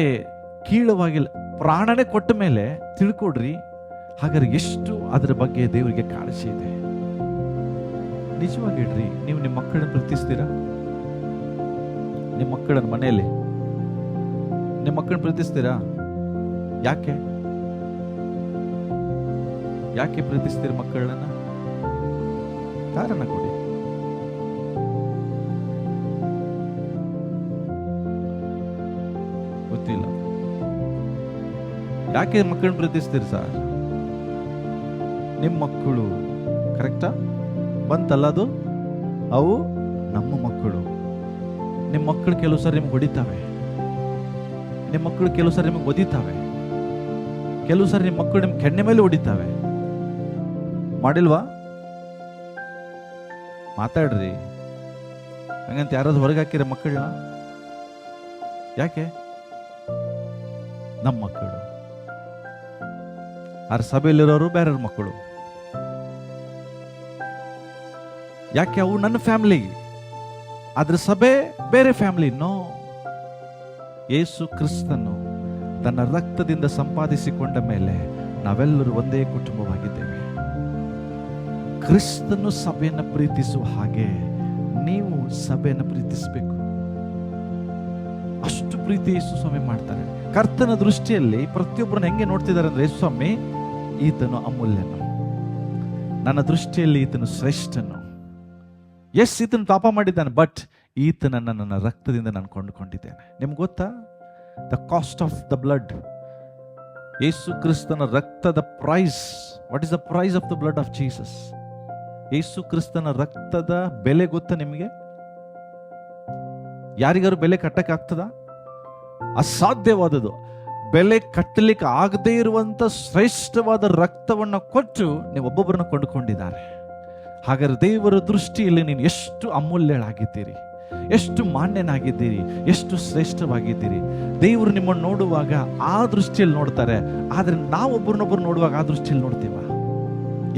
ಕೀಳವಾಗಿಲ್ಲ. ಪ್ರಾಣನೇ ಕೊಟ್ಟ ಮೇಲೆ ತಿಳ್ಕೊಡ್ರಿ, ಹಾಗಾದ್ರೆ ಎಷ್ಟು ಅದರ ಬಗ್ಗೆ ದೇವರಿಗೆ ಕಾಳಜಿ ಇದೆ. ನಿಜವಾಗಿ ಹೇಳ್ರಿ, ನೀವು ನಿಮ್ಮ ಮಕ್ಕಳನ್ನು ಪ್ರೀತಿಸ್ತೀರಾ? ನಿಮ್ಮ ಮಕ್ಕಳನ್ನ ಮನೆಯಲ್ಲಿ ನಿಮ್ಮ ಮಕ್ಕಳನ್ನ ಪ್ರೀತಿಸ್ತೀರಾ? ಯಾಕೆ ಪ್ರೀತಿಸ್ತೀರ ಮಕ್ಕಳನ್ನ? ಕಾರಣ ಕೊಡಿ. ಗೊತ್ತಿಲ್ಲ ಯಾಕೆ ಮಕ್ಕಳನ್ನ ಪ್ರೀತಿಸ್ತೀರಿ ಸರ್? ನಿಮ್ಮ ಮಕ್ಕಳು ಕರೆಕ್ಟಾ ಬಂತಲ್ಲ, ಅದು ಅವು ನಮ್ಮ ಮಕ್ಕಳು. ನಿಮ್ಮ ಮಕ್ಕಳು ಕೆಲವು ಸಾರಿ ನಿಮ್ಗೆ ಹೊಡಿತಾವೆ, ನಿಮ್ಮ ಮಕ್ಕಳು ಕೆಲವು ಸಾರಿ ನಿಮಗೆ ಒದಿತಾವೆ, ಕೆಲವು ಸಾರಿ ನಿಮ್ಮ ಮಕ್ಕಳು ನಿಮ್ಗೆ ಕೆನ್ನೆ ಮೇಲೆ ಹೊಡಿತಾವೆ. ಮಾಡಿಲ್ವಾ? ಮಾತಾಡ್ರಿ. ಹಂಗಂತ ಯಾರಾದ್ರೂ ಹೊರಗೆ ಹಾಕಿರ ಮಕ್ಕಳನ್ನ? ಯಾಕೆ? ನಮ್ಮ ಮಕ್ಕಳು. ಆ ಸಭೆಯಲ್ಲಿರೋರು ಬೇರೆಯವ್ರ ಮಕ್ಕಳು. ಯಾಕೆ? ಅವು ನನ್ನ ಫ್ಯಾಮಿಲಿ, ಆದ್ರೆ ಸಭೆ ಬೇರೆ ಫ್ಯಾಮಿಲಿ. ನೋ, ಯೇಸು ಕ್ರಿಸ್ತನು ತನ್ನ ರಕ್ತದಿಂದ ಸಂಪಾದಿಸಿಕೊಂಡ ಮೇಲೆ ನಾವೆಲ್ಲರೂ ಒಂದೇ ಕುಟುಂಬವಾಗಿದ್ದೇವೆ. ಕ್ರಿಸ್ತನು ಸಭೆಯನ್ನು ಪ್ರೀತಿಸುವ ಹಾಗೆ ನೀವು ಸಭೆಯನ್ನು ಪ್ರೀತಿಸಬೇಕು. ಅಷ್ಟು ಪ್ರೀತಿ ಯೇಸು ಸ್ವಾಮಿ ಮಾಡ್ತಾರೆ. ಕರ್ತನ ದೃಷ್ಟಿಯಲ್ಲಿ ಪ್ರತಿಯೊಬ್ಬರನ್ನ ಹೆಂಗೆ ನೋಡ್ತಿದ್ದಾರೆ ಅಂದ್ರೆ, ಯೇಸು ಸ್ವಾಮಿ ಈತನು ಅಮೂಲ್ಯನು, ನನ್ನ ದೃಷ್ಟಿಯಲ್ಲಿ ಈತನು ಶ್ರೇಷ್ಠನು. ಎಸ್, ಈತನು ಪಾಪ ಮಾಡಿದ್ದಾನೆ, ಬಟ್ ಈತನನ್ನು ನನ್ನ ರಕ್ತದಿಂದ ನಾನು ಕೊಂಡುಕೊಂಡಿದ್ದೇನೆ. ನಿಮ್ಗೆ ಗೊತ್ತಾ, the cost of the blood. Yesu ಕ್ರಿಸ್ತನ ರಕ್ತದ price. What is the price of the blood of Jesus? Yesu ಕ್ರಿಸ್ತನ ರಕ್ತದ ಬೆಲೆ ಗೊತ್ತಾ ನಿಮಗೆ? ಯಾರಿಗಾರು ಬೆಲೆ ಕಟ್ಟಕ್ಕಾಗ್ತದ? ಅಸಾಧ್ಯವಾದದ್ದು. ಬೆಲೆ ಕಟ್ಟಲಿಕ್ಕೆ ಆಗದೇ ಇರುವಂತ ಶ್ರೇಷ್ಠವಾದ ರಕ್ತವನ್ನು ಕೊಟ್ಟು ನೀವು ಒಬ್ಬೊಬ್ಬರನ್ನ ಕೊಂಡುಕೊಂಡಿದ್ದಾರೆ. ಹಾಗಾದ್ರೆ ದೇವರ ದೃಷ್ಟಿಯಲ್ಲಿ ನೀನು ಎಷ್ಟು ಅಮೂಲ್ಯಳಾಗಿದ್ದೀರಿ, ಎಷ್ಟು ಮಾನ್ಯನಾಗಿದ್ದೀರಿ, ಎಷ್ಟು ಶ್ರೇಷ್ಠವಾಗಿದ್ದೀರಿ. ದೇವರು ನಿಮ್ಮನ್ನು ನೋಡುವಾಗ ಆ ದೃಷ್ಟಿಯಲ್ಲಿ ನೋಡ್ತಾರೆ, ಆದ್ರೆ ನಾವು ಒಬ್ಬರನ್ನೊಬ್ಬರು ನೋಡುವಾಗ ಆ ದೃಷ್ಟಿಯಲ್ಲಿ ನೋಡ್ತೀವ?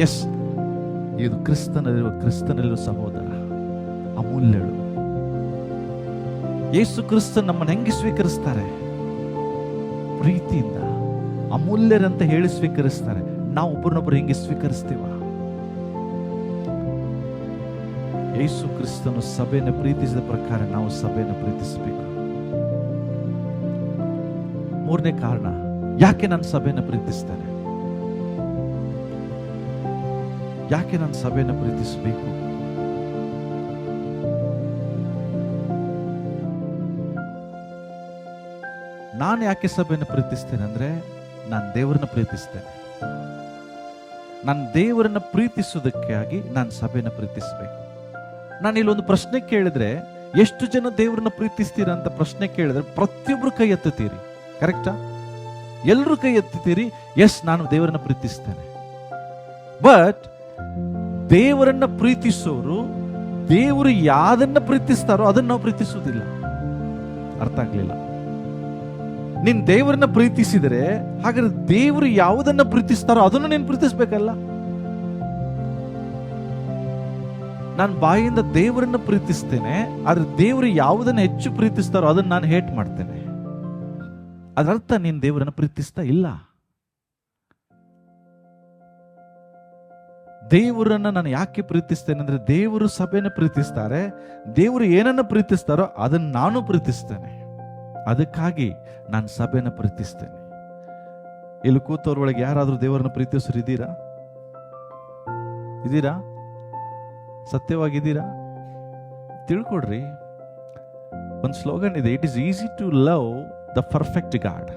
ಎಸ್, ಇದು ಕ್ರಿಸ್ತನಲ್ಲಿರುವ ಸಹೋದರ, ಅಮೂಲ್ಯಳು. ಯೇಸು ಕ್ರಿಸ್ತ ನಮ್ಮನ್ನು ಹೆಂಗೆ ಸ್ವೀಕರಿಸ್ತಾರೆ? ಪ್ರೀತಿಯಿಂದ. ಅಮೂಲ್ಯರಂತ ಹೇಳಿ ಸ್ವೀಕರಿಸ್ತಾರೆ. ನಾವು ಒಬ್ಬರನ್ನೊಬ್ಬರು ಹೆಂಗೆ ಸ್ವೀಕರಿಸ್ತೀವ? ಯೇಸು ಕ್ರಿಸ್ತನು ಸಭೆಯನ್ನು ಪ್ರೀತಿಸಿದ ಪ್ರಕಾರ ನಾವು ಸಭೆಯನ್ನು ಪ್ರೀತಿಸಬೇಕು. ಮೂರನೇ ಕಾರಣ, ಯಾಕೆ ನಾನು ಸಭೆಯನ್ನು ಪ್ರೀತಿಸ್ತೇನೆ? ಯಾಕೆ ನಾನು ಸಭೆಯನ್ನು ಪ್ರೀತಿಸಬೇಕು? ನಾನು ಯಾಕೆ ಸಭೆಯನ್ನು ಪ್ರೀತಿಸ್ತೇನೆ ಅಂದ್ರೆ, ನಾನು ದೇವರನ್ನ ಪ್ರೀತಿಸ್ತೇನೆ. ನಾನು ದೇವರನ್ನ ಪ್ರೀತಿಸುವುದಕ್ಕಾಗಿ ನಾನು ಸಭೆಯನ್ನು ಪ್ರೀತಿಸಬೇಕು. ನಾನು ಇಲ್ಲೊಂದು ಪ್ರಶ್ನೆ ಕೇಳಿದ್ರೆ, ಎಷ್ಟು ಜನ ದೇವರನ್ನ ಪ್ರೀತಿಸ್ತೀರಾ ಅಂತ ಪ್ರಶ್ನೆ ಕೇಳಿದ್ರೆ ಪ್ರತಿಯೊಬ್ರು ಕೈ ಎತ್ತುತ್ತೀರಿ. ಕರೆಕ್ಟಾ? ಎಲ್ಲರೂ ಕೈ ಎತ್ತುತ್ತೀರಿ. ಎಸ್, ನಾನು ದೇವರನ್ನ ಪ್ರೀತಿಸ್ತೇನೆ. ಬಟ್ ದೇವರನ್ನ ಪ್ರೀತಿಸೋರು ದೇವರು ಯಾವ್ದನ್ನ ಪ್ರೀತಿಸ್ತಾರೋ ಅದನ್ನ ನಾವು ಪ್ರೀತಿಸುವುದಿಲ್ಲ. ಅರ್ಥ ಆಗ್ಲಿಲ್ಲ? ನೀನ್ ದೇವರನ್ನ ಪ್ರೀತಿಸಿದರೆ ಹಾಗಾದ್ರೆ ದೇವರು ಯಾವುದನ್ನ ಪ್ರೀತಿಸ್ತಾರೋ ಅದನ್ನು ನೀನು ಪ್ರೀತಿಸ್ಬೇಕಲ್ಲ. ನಾನು ಬಾಯಿಂದ ದೇವರನ್ನ ಪ್ರೀತಿಸ್ತೇನೆ, ಆದ್ರೆ ದೇವರು ಯಾವುದನ್ನ ಹೆಚ್ಚು ಪ್ರೀತಿಸ್ತಾರೋ ಅದನ್ನ ನಾನು ಹೇಟ್ ಮಾಡ್ತೇನೆ. ಅದರ್ಥ ನೀನು ದೇವರನ್ನ ಪ್ರೀತಿಸ್ತಾ ಇಲ್ಲ. ದೇವರನ್ನ ನಾನು ಯಾಕೆ ಪ್ರೀತಿಸ್ತೇನೆ ಅಂದ್ರೆ, ದೇವರು ಸಭೆಯನ್ನು ಪ್ರೀತಿಸ್ತಾರೆ. ದೇವರು ಏನನ್ನ ಪ್ರೀತಿಸ್ತಾರೋ ಅದನ್ನ ನಾನು ಪ್ರೀತಿಸ್ತೇನೆ. ಅದಕ್ಕಾಗಿ ನಾನು ಸಭೆಯನ್ನು ಪ್ರೀತಿಸ್ತೇನೆ. ಇಲ್ಲಿ ಕೂತವ್ರೊಳಗೆ ಯಾರಾದ್ರೂ ದೇವರನ್ನ ಪ್ರೀತಿಸೋರು ಇದ್ದೀರಾ? ಇದ್ದೀರಾ? ಸತ್ಯವಾಗಿದ್ದೀರಾ? ತಿಳ್ಕೊಡ್ರಿ. ಒಂದು ಸ್ಲೋಗನ್ ಇದೆ, it is easy to love the perfect God,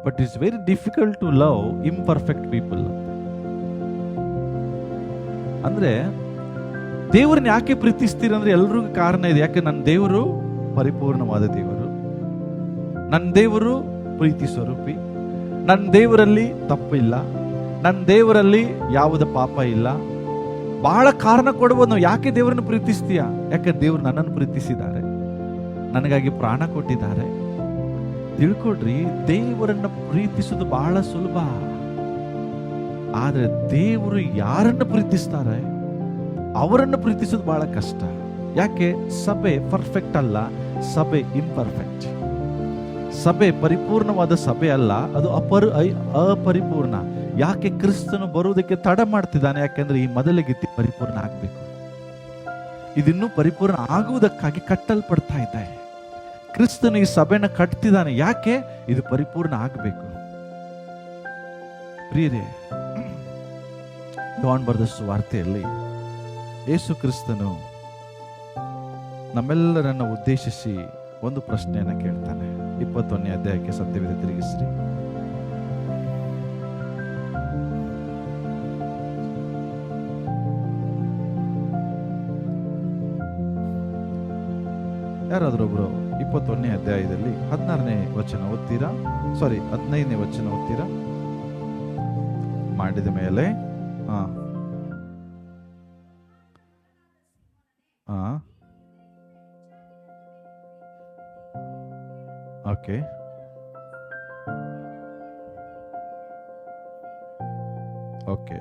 but it's very difficult to love imperfect people. ಅಂದ್ರೆ ದೇವರನ್ನ ಯಾಕೆ ಪ್ರೀತಿಸ್ತೀರಂದ್ರೆ ಎಲ್ರಿಗೂ ಕಾರಣ ಇದೆ. ಯಾಕೆ? ನನ್ನ ದೇವರು ಪರಿಪೂರ್ಣವಾದ ದೇವರು, ನನ್ನ ದೇವರು ಪ್ರೀತಿ ಸ್ವರೂಪಿ, ನನ್ನ ದೇವರಲ್ಲಿ ತಪ್ಪಿಲ್ಲ, ನನ್ನ ದೇವರಲ್ಲಿ ಯಾವುದೇ ಪಾಪ ಇಲ್ಲ. ಬಹಳ ಕಾರಣ ಕೊಡ್ಬೋದು ನಾವು ಯಾಕೆ ದೇವರನ್ನು ಪ್ರೀತಿಸ್ತೀಯ. ಯಾಕೆ? ದೇವರು ನನ್ನನ್ನು ಪ್ರೀತಿಸಿದ್ದಾರೆ, ನನಗಾಗಿ ಪ್ರಾಣ ಕೊಟ್ಟಿದ್ದಾರೆ. ತಿಳ್ಕೊಡ್ರಿ, ದೇವರನ್ನ ಪ್ರೀತಿಸೋದು ಬಹಳ ಸುಲಭ. ಆದ್ರೆ ದೇವರು ಯಾರನ್ನು ಪ್ರೀತಿಸ್ತಾರೆ ಅವರನ್ನು ಪ್ರೀತಿಸೋದು ಬಹಳ ಕಷ್ಟ. ಯಾಕೆ? ಸಭೆ ಪರ್ಫೆಕ್ಟ್ ಅಲ್ಲ, ಸಭೆ ಇಂಪರ್ಫೆಕ್ಟ್. ಸಭೆ ಪರಿಪೂರ್ಣವಾದ ಸಭೆ ಅಲ್ಲ, ಅದು ಅಪರಿಪೂರ್ಣ. ಯಾಕೆ? ಕ್ರಿಸ್ತನು ಬರುವುದಕ್ಕೆ ತಡ ಮಾಡ್ತಿದ್ದಾನೆ. ಯಾಕೆಂದ್ರೆ ಈ ಮೊದಲಿಗೆ ಪರಿಪೂರ್ಣ ಆಗ್ಬೇಕು. ಇದಿನ್ನೂ ಪರಿಪೂರ್ಣ ಆಗುವುದಕ್ಕಾಗಿ ಕಟ್ಟಲ್ಪಡ್ತಾ ಇದ್ದಾರೆ. ಕ್ರಿಸ್ತನು ಈ ಸಭೆನ ಕಟ್ತಿದ್ದಾನೆ. ಯಾಕೆ? ಇದು ಪರಿಪೂರ್ಣ ಆಗಬೇಕು. ಪ್ರಿಯರೇ, ಯೋಹಾನ ಬರೆದ ಸುವಾರ್ತೆಯಲ್ಲಿ ಯೇಸು ಕ್ರಿಸ್ತನು ನಮ್ಮೆಲ್ಲರನ್ನ ಉದ್ದೇಶಿಸಿ ಒಂದು ಪ್ರಶ್ನೆಯನ್ನು ಕೇಳ್ತಾನೆ. 21ನೇ ಅಧ್ಯಾಯಕ್ಕೆ ಸತ್ಯವೇದ ತಿರುಗಿಸ್ರಿ. ಯಾರಾದ್ರೊಬ್ರು 21ನೇ ಅಧ್ಯಾಯದಲ್ಲಿ 16ನೇ ವಚನ ಓದ್ತೀರಾ? 15ನೇ ವಚನ ಓದ್ತೀರಾ? ಮಾಡಿದ ಮೇಲೆ ಓಕೆ. ಓಕೆ.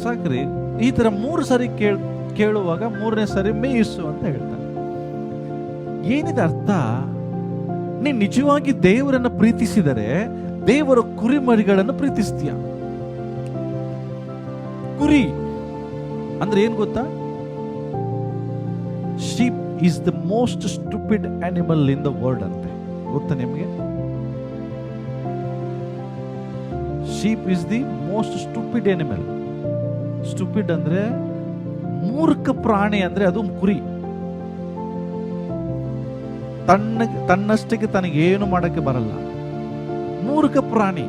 ಸಾಕ್ರಿ. ಈ ತರ 3 ಸರಿ ಕೇಳುವಾಗ 3ನೇ ಸರಿ ಮೇಯಿಸು ಅಂತ ಹೇಳ್ತಾನೆ. ಏನಿದೆ ಅರ್ಥ? ನೀನ್ ನಿಜವಾಗಿ ದೇವರನ್ನ ಪ್ರೀತಿಸಿದರೆ ದೇವರ ಕುರಿಮರಿಗಳನ್ನು ಪ್ರೀತಿಸ್ತೀಯ. ಕುರಿ ಅಂದ್ರೆ ಏನ್ ಗೊತ್ತಾ? Sheep is the most stupid animal in the world ಅಂತೆ. ಗೊತ್ತಾ ನಿಮಗೆ? Sheep is the most stupid animal. Stupid ಅಂದ್ರೆ ಮೂರ್ಖ ಪ್ರಾಣಿ, ಅಂದ್ರೆ ಅದು ಕುರಿ. ತನ್ನಷ್ಟಕ್ಕೆ ತನಗೇನು ಮಾಡಕ್ಕೆ ಬರಲ್ಲ, ಮೂರ್ಖ ಪ್ರಾಣಿ.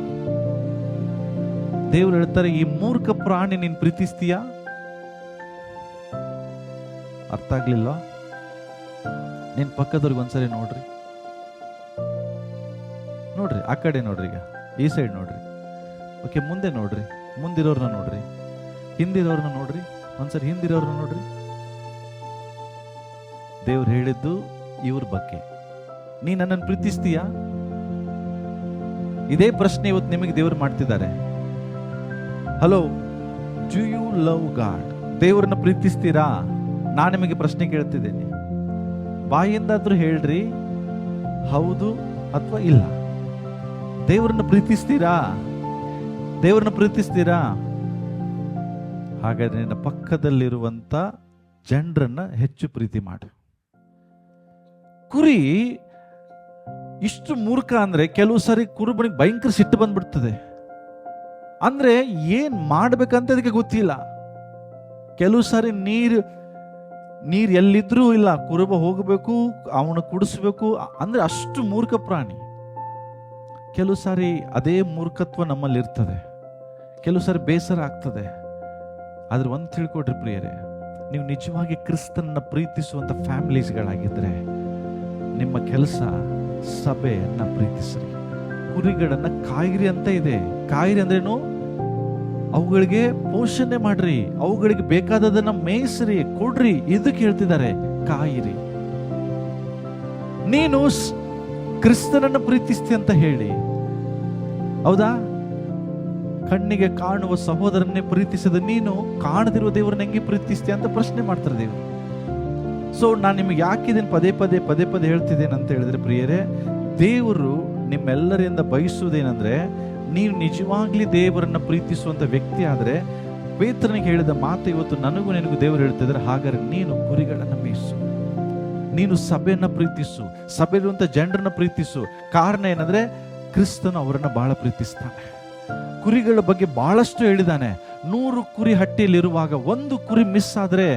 ದೇವರು ಹೇಳ್ತಾರೆ, ಈ ಮೂರ್ಖ ಪ್ರಾಣಿ ನೀನ್ ಪ್ರೀತಿಸ್ತೀಯಾ? ಅರ್ಥ ಆಗ್ಲಿಲ್ಲ? ನಿನ್ ಪಕ್ಕದವ್ರಿಗೆ ಒಂದ್ಸರಿ ನೋಡ್ರಿ, ಆ ಕಡೆ ನೋಡ್ರಿ, ಈಗ ಈ ಸೈಡ್ ನೋಡ್ರಿ, ಓಕೆ, ಮುಂದೆ ನೋಡ್ರಿ, ಮುಂದಿರೋರ್ನ ನೋಡ್ರಿ, ಹಿಂದಿರೋರ್ನ ನೋಡ್ರಿ, ಒಂದ್ಸರಿ ಹಿಂದಿರೋರ್ನ ನೋಡ್ರಿ. ದೇವ್ರು ಹೇಳಿದ್ದು ಇವ್ರ ಬಗ್ಗೆ. ನೀ ನನ್ನನ್ನು ಪ್ರೀತಿಸ್ತೀಯಾ? ಇದೇ ಪ್ರಶ್ನೆ ಇವತ್ತು ನಿಮಗೆ ದೇವರು ಮಾಡ್ತಿದ್ದಾರೆ. Hello, do you love God? ದೇವರನ್ನ ಪ್ರೀತಿಸ್ತೀರಾ? ನಾನು ನಿಮಗೆ ಪ್ರಶ್ನೆ ಕೇಳ್ತಿದ್ದೇನೆ. ಬಾಯಿಂದಾದ್ರೂ ಹೇಳ್ರಿ, ಹೌದು ಅಥವಾ ಇಲ್ಲ. ದೇವರನ್ನ ಪ್ರೀತಿಸ್ತೀರಾ? ದೇವರನ್ನ ಪ್ರೀತಿಸ್ತೀರಾ? ಹಾಗಾದ್ರೆ ನಿನ್ನ ಪಕ್ಕದಲ್ಲಿರುವಂತ ಜನರನ್ನ ಹೆಚ್ಚು ಪ್ರೀತಿ ಮಾಡು. ಕುರಿ ಇಷ್ಟು ಮೂರ್ಖ ಅಂದ್ರೆ ಕೆಲವು ಸಾರಿ ಕುರುಬನಿಗೆ ಭಯಂಕರ ಸಿಟ್ಟು ಬಂದ್ಬಿಡ್ತದೆ. ಅಂದ್ರೆ ಏನ್ ಮಾಡ್ಬೇಕಂತ ಅದಕ್ಕೆ ಗೊತ್ತಿಲ್ಲ. ಕೆಲವು ಸಾರಿ ನೀರು ಎಲ್ಲಿದ್ರೂ ಇಲ್ಲ, ಕುರುಬ ಹೋಗಬೇಕು, ಅವನು ಕುಡಿಸ್ಬೇಕು, ಅಂದ್ರೆ ಅಷ್ಟು ಮೂರ್ಖ ಪ್ರಾಣಿ. ಕೆಲವು ಸಾರಿ ಅದೇ ಮೂರ್ಖತ್ವ ನಮ್ಮಲ್ಲಿ ಇರ್ತದೆ, ಕೆಲವು ಸಾರಿ ಬೇಸರ ಆಗ್ತದೆ. ಆದ್ರೆ ಒಂದು ತಿಳ್ಕೊಡ್ರಿ ಪ್ರಿಯರೇ, ನೀವು ನಿಜವಾಗಿ ಕ್ರಿಸ್ತನನ್ನ ಪ್ರೀತಿಸುವಂತ ಫ್ಯಾಮಿಲೀಸ್ಗಳಾಗಿದ್ರೆ ನಿಮ್ಮ ಕೆಲಸ ಸಭೆಯನ್ನ ಪ್ರೀತಿಸ್ರಿ. ಕುರಿಗಳನ್ನ ಕಾಯಿರಿ ಅಂತ ಇದೆ. ಕಾಯಿರಿ ಅಂದ್ರೇನು? ಅವುಗಳಿಗೆ ಪೋಷಣೆ ಮಾಡ್ರಿ, ಅವುಗಳಿಗೆ ಬೇಕಾದದನ್ನ ಮೇಯಿಸ್ರಿ, ಕೊಡ್ರಿ. ಇದಕ್ಕೆ ಹೇಳ್ತಿದ್ದಾರೆ ಕಾಯಿರಿ. ನೀನು ಕ್ರಿಸ್ತನನ್ನ ಪ್ರೀತಿಸ್ತಿ ಅಂತ ಹೇಳಿ, ಹೌದಾ? ಕಣ್ಣಿಗೆ ಕಾಣುವ ಸಹೋದರನ್ನೇ ಪ್ರೀತಿಸದ ನೀನು ಕಾಣದಿರುವ ದೇವರನ್ನ ಹೆಂಗೆ ಪ್ರೀತಿಸ್ತಿ ಅಂತ ಪ್ರಶ್ನೆ ಮಾಡ್ತಾರೆ ದೇವರು. ಸೊ ನಾನು ನಿಮಗೆ ಯಾಕಿದೇನು ಪದೇ ಪದೇ ಹೇಳ್ತಿದ್ದೇನೆ ಅಂತ ಹೇಳಿದ್ರೆ ಪ್ರಿಯರೇ, ದೇವರು ನಿಮ್ಮೆಲ್ಲರಿಂದ ಬಯಸುವುದೇನೆಂದ್ರೆ, ನೀವು ನಿಜವಾಗ್ಲಿ ದೇವರನ್ನ ಪ್ರೀತಿಸುವಂತ ವ್ಯಕ್ತಿ ಆದ್ರೆ, ಪೇತ್ರನಿಗೆ ಹೇಳಿದ ಮಾತು ಇವತ್ತು ನನಗೂ ನಿನಗೂ ದೇವರು ಹೇಳ್ತಿದ್ರೆ, ಹಾಗಾದ್ರೆ ನೀನು ಕುರಿಗಳನ್ನ ಮೇಯಿಸು, ನೀನು ಸಭೆಯನ್ನ ಪ್ರೀತಿಸು, ಸಭೆಯಲ್ಲಿರುವಂತ ಜನರನ್ನ ಪ್ರೀತಿಸು. ಕಾರಣ ಏನಂದ್ರೆ ಕ್ರಿಸ್ತನು ಅವರನ್ನ ಬಹಳ ಪ್ರೀತಿಸ್ತಾನೆ. ಕುರಿಗಳ ಬಗ್ಗೆ ಬಹಳಷ್ಟು ಹೇಳಿದಾನೆ. 100 ಕುರಿ ಹಟ್ಟಿಯಲ್ಲಿರುವಾಗ ಒಂದು ಕುರಿ ಮಿಸ್ ಆದ್ರೆ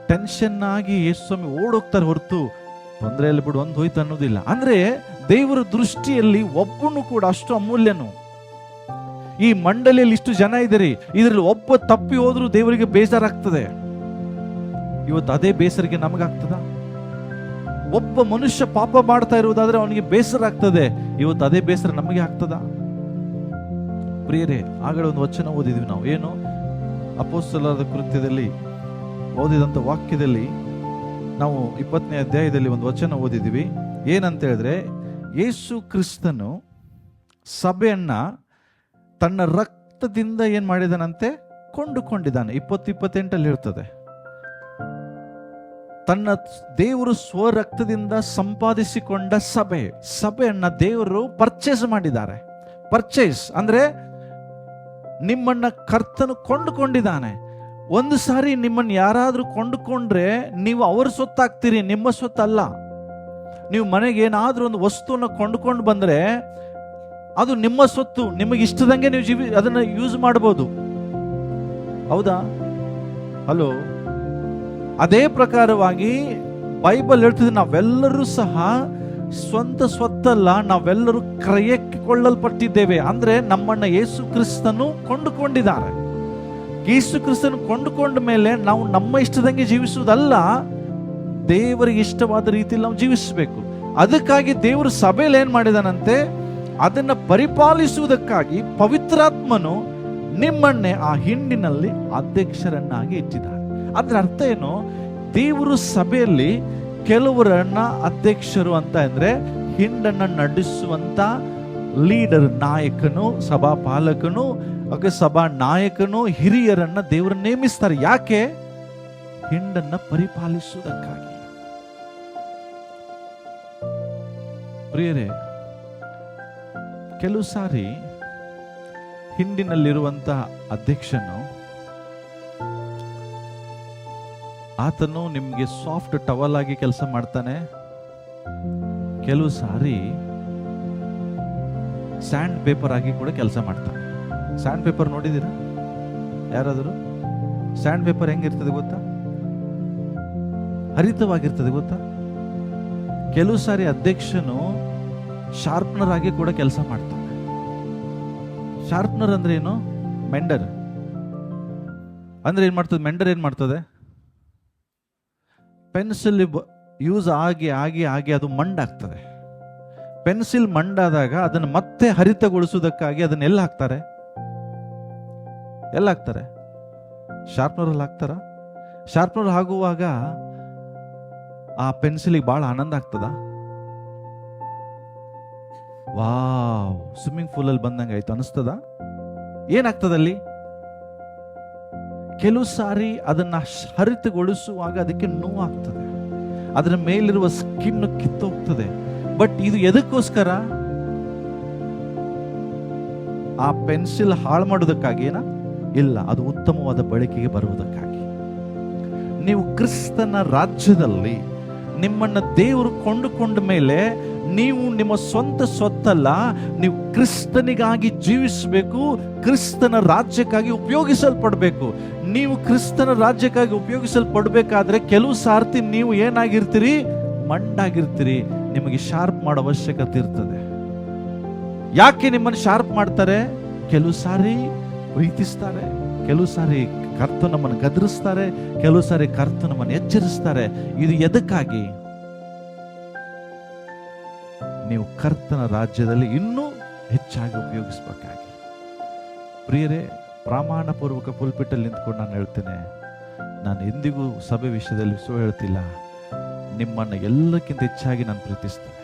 ಟೆನ್ಷನ್ ಆಗಿ ಯೇಸು ಸ್ವಾಮಿ ಓಡೋಗ್ತಾರೆ ಹೊರತು ತೊಂದರೆಯಲ್ಲಿ ಬಿಡು ಒಂದು ಹೋಯ್ತು ಅನ್ನೋದಿಲ್ಲ. ಅಂದ್ರೆ ದೇವರ ದೃಷ್ಟಿಯಲ್ಲಿ ಒಬ್ಬನು ಕೂಡ ಅಷ್ಟು ಅಮೂಲ್ಯನು. ಈ ಮಂಡಳಿಯಲ್ಲಿ ಇಷ್ಟು ಜನ ಇದ್ದೀರಿ, ಇದರಲ್ಲಿ ಒಬ್ಬ ತಪ್ಪಿ ಹೋದ್ರೂ ದೇವರಿಗೆ ಬೇಜಾರಾಗ್ತದೆ. ಇವತ್ತು ಅದೇ ಬೇಸರಿಗೆ ನಮಗಾಗ್ತದ? ಒಬ್ಬ ಮನುಷ್ಯ ಪಾಪ ಮಾಡ್ತಾ ಇರುವುದಾದ್ರೆ ಅವನಿಗೆ ಬೇಸರ ಆಗ್ತದೆ, ಇವತ್ತು ಅದೇ ಬೇಸರ ನಮಗೆ ಆಗ್ತದ? ಪ್ರಿಯರೇ, ಆಗಲೇ ಒಂದು ವಚನ ಓದಿದ್ವಿ ನಾವು. ಏನು? ಅಪೊಸ್ತಲರ ಕೃತ್ಯದಲ್ಲಿ ಓದಿದಂತ ವಾಕ್ಯದಲ್ಲಿ ನಾವು 20ನೇ ಅಧ್ಯಾಯದಲ್ಲಿ ಒಂದು ವಚನ ಓದಿದ್ವಿ. ಏನಂತ ಹೇಳಿದ್ರೆ, ಯೇಸು ಕ್ರಿಸ್ತನು ಸಭೆಯನ್ನ ತನ್ನ ರಕ್ತದಿಂದ ಏನ್ ಮಾಡಿದಾನಂತೆ? ಕೊಂಡುಕೊಂಡಿದ್ದಾನೆ. 20-28 ಇರ್ತದೆ. ತನ್ನ ದೇವರು ಸ್ವರಕ್ತದಿಂದ ಸಂಪಾದಿಸಿಕೊಂಡ ಸಭೆಯನ್ನ ದೇವರು ಪರ್ಚೇಸ್ ಮಾಡಿದ್ದಾರೆ. ಪರ್ಚೇಸ್ ಅಂದ್ರೆ ನಿಮ್ಮನ್ನ ಕರ್ತನು ಕೊಂಡುಕೊಂಡಿದ್ದಾನೆ. ಒಂದು ಸಾರಿ ನಿಮ್ಮನ್ನು ಯಾರಾದ್ರೂ ಕೊಂಡುಕೊಂಡ್ರೆ ನೀವು ಅವರ ಸೊತ್ತಾಗ್ತೀರಿ, ನಿಮ್ಮ ಸೊತ್ತಲ್ಲ. ನೀವು ಮನೆಗೆ ಏನಾದ್ರೂ ಒಂದು ವಸ್ತುವನ್ನು ಕೊಂಡುಕೊಂಡು ಬಂದ್ರೆ ಅದು ನಿಮ್ಮ ಸೊತ್ತು, ನಿಮಗೆ ಇಷ್ಟದಂಗೆ ನೀವು ಅದನ್ನ ಯೂಸ್ ಮಾಡಬಹುದು. ಹೌದಾ? ಹಲೋ. ಅದೇ ಪ್ರಕಾರವಾಗಿ ಬೈಬಲ್ ಹೇಳ್ತಿದೆ, ನಾವೆಲ್ಲರೂ ಸಹ ಸ್ವಂತ ಸ್ವತ್ತಲ್ಲ, ನಾವೆಲ್ಲರೂ ಕ್ರಯಕ್ಕೆ ಕೊಳ್ಳಲ್ಪಟ್ಟಿದ್ದೇವೆ. ಅಂದ್ರೆ ನಮ್ಮನ್ನ ಯೇಸು ಕ್ರಿಸ್ತನು ಕೊಂಡುಕೊಂಡಿದ್ದಾರೆ. ಯೇಸು ಕ್ರಿಸ್ತನು ಕೊಂಡುಕೊಂಡ ಮೇಲೆ ನಾವು ನಮ್ಮ ಇಷ್ಟದಂಗೆ ಜೀವಿಸುವುದಲ್ಲ, ದೇವರಿಗೆ ಇಷ್ಟವಾದ ರೀತಿಯಲ್ಲಿ ನಾವು ಜೀವಿಸಬೇಕು. ಅದಕ್ಕಾಗಿ ದೇವರು ಸಭೆಯಲ್ಲಿ ಏನ್ ಮಾಡಿದಾನಂತೆ? ಅದನ್ನ ಪರಿಪಾಲಿಸುವುದಕ್ಕಾಗಿ ಪವಿತ್ರಾತ್ಮನು ನಿಮ್ಮನ್ನೇ ಆ ಹಿಂಡಿನಲ್ಲಿ ಅಧ್ಯಕ್ಷರನ್ನಾಗಿ ಇಟ್ಟಿದ್ದಾರೆ. ಅದ್ರ ಅರ್ಥ ಏನು? ದೇವರು ಸಭೆಯಲ್ಲಿ ಕೆಲವರನ್ನ ಅಧ್ಯಕ್ಷರು ಅಂತ ಅಂದ್ರೆ ಹಿಂಡನ್ನ ನಡೆಸುವಂತ ಲೀಡರ್, ನಾಯಕನು, ಸಭಾ ಪಾಲಕನು, ಸಭಾ ನಾಯಕನು, ಹಿರಿಯರನ್ನ ದೇವರು ನೇಮಿಸ್ತಾರೆ. ಯಾಕೆ? ಹಿಂಡನ್ನ ಪರಿಪಾಲಿಸುವುದಕ್ಕಾಗಿ. ಪ್ರಿಯರೇ, ಕೆಲವು ಸಾರಿ ಹಿಂಡಿನಲ್ಲಿರುವಂತ ಅಧ್ಯಕ್ಷನು ಆತನು ನಿಮಗೆ ಸಾಫ್ಟ್ ಟವಲ್ ಆಗಿ ಕೆಲಸ ಮಾಡ್ತಾನೆ, ಕೆಲವು ಸಾರಿ ಸ್ಯಾಂಡ್ ಪೇಪರ್ ಆಗಿ ಕೂಡ ಕೆಲಸ ಮಾಡ್ತಾನೆ. ಸ್ಯಾಂಡ್ ಪೇಪರ್ ನೋಡಿದ್ದೀರಾ ಯಾರಾದರೂ? ಸ್ಯಾಂಡ್ ಪೇಪರ್ ಹೆಂಗಿರ್ತದೆ ಗೊತ್ತಾ? ಹರಿತವಾಗಿರ್ತದೆ ಗೊತ್ತಾ? ಕೆಲವು ಸಾರಿ ಅಧ್ಯಕ್ಷನು ಶಾರ್ಪ್ನರ್ ಆಗಿ ಕೂಡ ಕೆಲಸ ಮಾಡ್ತಾನೆ. ಶಾರ್ಪ್ನರ್ ಅಂದ್ರೆ ಏನು? ಮೆಂಡರ್ ಅಂದ್ರೆ ಏನ್ ಮಾಡ್ತದೆ? ಮೆಂಡರ್ ಏನ್ ಮಾಡ್ತದೆ? ಪೆನ್ಸಿಲ್ ಯೂಸ್ ಆಗಿ ಆಗಿ ಆಗಿ ಅದು ಮಂಡಾಗ್ತದೆ. ಪೆನ್ಸಿಲ್ ಮಂಡಾದಾಗ ಅದನ್ನು ಮತ್ತೆ ಹರಿತಗೊಳಿಸುವುದಕ್ಕಾಗಿ ಅದನ್ನ ಎಲ್ಲ ಹಾಕ್ತಾರೆ? ಎಲ್ಲ ಹಾಕ್ತಾರೆ? ಶಾರ್ಪ್ನರ್ ಹಾಕ್ತಾರ? ಶಾರ್ಪ್ನರ್ ಆಗುವಾಗ ಆ ಪೆನ್ಸಿಲಿಗೆ ಬಹಳ ಆನಂದ ಆಗ್ತದ? ವಾವ್, ಸ್ವಿಮ್ಮಿಂಗ್ ಪೂಲ್ ಅಲ್ಲಿ ಬಂದಂಗೆ ಆಯ್ತು ಅನಿಸ್ತದ? ಏನಾಗ್ತದಲ್ಲಿ? ಕೆಲವು ಸಾರಿ ಅದನ್ನ ಹರಿತಗೊಳಿಸುವಾಗ ಅದಕ್ಕೆ ನೋವಾಗ್ತದೆ, ಅದರ ಮೇಲಿರುವ ಸ್ಕಿನ್ ಕಿತ್ತೋಗ್ತದೆ. ಬಟ್ ಇದು ಎದಕ್ಕೋಸ್ಕರ? ಆ ಪೆನ್ಸಿಲ್ ಹಾಳು ಮಾಡೋದಕ್ಕಾಗಿ ಏನ? ಇಲ್ಲ, ಅದು ಉತ್ತಮವಾದ ಬಳಕೆಗೆ ಬರುವುದಕ್ಕಾಗಿ. ನೀವು ಕ್ರಿಸ್ತನ ರಾಜ್ಯದಲ್ಲಿ ನಿಮ್ಮನ್ನ ದೇವರು ಕೊಂಡುಕೊಂಡ ಮೇಲೆ ನೀವು ನಿಮ್ಮ ಸ್ವಂತ ಸ್ವತ್ತಲ್ಲ, ನೀವು ಕ್ರಿಸ್ತನಿಗಾಗಿ ಜೀವಿಸಬೇಕು, ಕ್ರಿಸ್ತನ ರಾಜ್ಯಕ್ಕಾಗಿ ಉಪಯೋಗಿಸಲ್ಪಡಬೇಕು. ನೀವು ಕ್ರಿಸ್ತನ ರಾಜ್ಯಕ್ಕಾಗಿ ಉಪಯೋಗಿಸಲ್ಪಡಬೇಕಾದ್ರೆ ಕೆಲವು ಸಾರ್ತಿ ನೀವು ಏನಾಗಿರ್ತೀರಿ? ಮಂಡಾಗಿರ್ತೀರಿ. ನಿಮಗೆ ಶಾರ್ಪ್ ಮಾಡೋ ಅವಶ್ಯಕತೆ ಇರ್ತದೆ. ಯಾಕೆ ನಿಮ್ಮನ್ನು ಶಾರ್ಪ್ ಮಾಡ್ತಾರೆ? ಕೆಲವು ಸಾರಿ ಪ್ರೀತಿಸ್ತಾರೆ, ಕೆಲವು ಸಾರಿ ಕರ್ತ ನಮ್ಮನ್ನು ಗದರಿಸ್ತಾರೆ, ಕೆಲವು ಸಾರಿ ಕರ್ತ ನಮ್ಮನ್ನು ಎಚ್ಚರಿಸ್ತಾರೆ. ಇದು ಎದಕ್ಕಾಗಿ? ನೀವು ಕರ್ತನ ರಾಜ್ಯದಲ್ಲಿ ಇನ್ನೂ ಹೆಚ್ಚಾಗಿ ಉಪಯೋಗಿಸಬೇಕಾಗಿ. ಪ್ರಿಯರೇ, ಪ್ರಮಾಣ ಪೂರ್ವಕ ಪುಲ್ಪಿಟಲ್ಲಿ ನಿಂತ್ಕೊಂಡು ನಾನು ಹೇಳ್ತೇನೆ, ನಾನು ಎಂದಿಗೂ ಸಭೆ ವಿಷಯದಲ್ಲಿ ಹೇಳ್ತಿಲ್ಲ. ನಿಮ್ಮನ್ನು ಎಲ್ಲಕ್ಕಿಂತ ಹೆಚ್ಚಾಗಿ ನಾನು ಪ್ರೀತಿಸ್ತೇನೆ.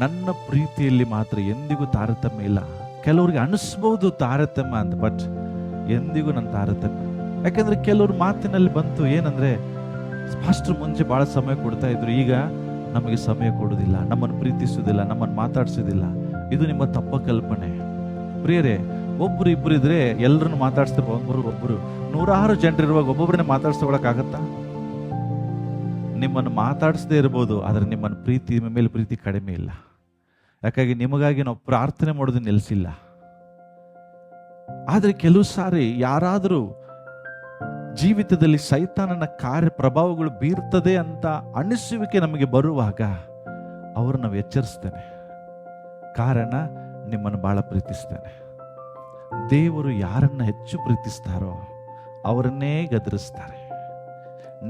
ನನ್ನ ಪ್ರೀತಿಯಲ್ಲಿ ಮಾತ್ರ ಎಂದಿಗೂ ತಾರತಮ್ಯ ಇಲ್ಲ. ಕೆಲವ್ರಿಗೆ ಅನಿಸ್ಬಹುದು ತಾರತಮ್ಯ ಅಂತ, ಬಟ್ ಎಂದಿಗೂ ನನ್ನ ತಾರತಮ್ಯ. ಯಾಕಂದ್ರೆ ಕೆಲವ್ರ ಮಾತಿನಲ್ಲಿ ಬಂತು ಏನಂದ್ರೆ, ಫಸ್ಟ್ ಮುಂಚೆ ಬಹಳ ಸಮಯ ಕೊಡ್ತಾ ಇದ್ರು, ಈಗ ನಮಗೆ ಸಮಯ ಕೊಡುವುದಿಲ್ಲ, ನಮ್ಮನ್ನು ಪ್ರೀತಿಸುವುದಿಲ್ಲ, ನಮ್ಮನ್ನು ಮಾತಾಡ್ಸೋದಿಲ್ಲ. ಇದು ನಿಮ್ಮ ತಪ್ಪ ಕಲ್ಪನೆ. ಪ್ರಿಯರೇ, ಒಬ್ರು ಇಬ್ರು ಇದ್ರೆ ಎಲ್ಲರನ್ನು ಮಾತಾಡ್ಸ್ತಿರ್ಬೋದು. ಒಬ್ಬರು 100 ಜನರಿರುವಾಗ ಒಬ್ಬೊಬ್ಬರನ್ನೇ ಮಾತಾಡ್ಸ್ಕೊಳಕ್ಕಾಗತ್ತಾ? ನಿಮ್ಮನ್ನು ಮಾತಾಡಿಸದೇ ಇರ್ಬೋದು, ಆದರೆ ನಿಮ್ಮನ್ನು ಪ್ರೀತಿ ಮೇಲೆ ಪ್ರೀತಿ ಕಡಿಮೆ ಇಲ್ಲ. ಯಾಕಾಗಿ ನಿಮಗಾಗಿ ನಾವು ಪ್ರಾರ್ಥನೆ ಮಾಡೋದನ್ನ ನಿಲ್ಲಿಸಿಲ್ಲ. ಆದರೆ ಕೆಲವು ಸಾರಿ ಯಾರಾದರೂ ಜೀವಿತದಲ್ಲಿ ಸೈತಾನನ ಕಾರ್ಯ ಪ್ರಭಾವಗಳು ಬೀರ್ತದೆ ಅಂತ ಅನಿಸುವಿಕೆ ನಮಗೆ ಬರುವಾಗ ಅವ್ರನ್ನ ನಾವು ಎಚ್ಚರಿಸ್ತೇನೆ. ಕಾರಣ, ನಿಮ್ಮನ್ನು ಬಹಳ ಪ್ರೀತಿಸ್ತೇನೆ. ದೇವರು ಯಾರನ್ನ ಹೆಚ್ಚು ಪ್ರೀತಿಸ್ತಾರೋ ಅವರನ್ನೇ ಗದರಿಸ್ತಾರೆ.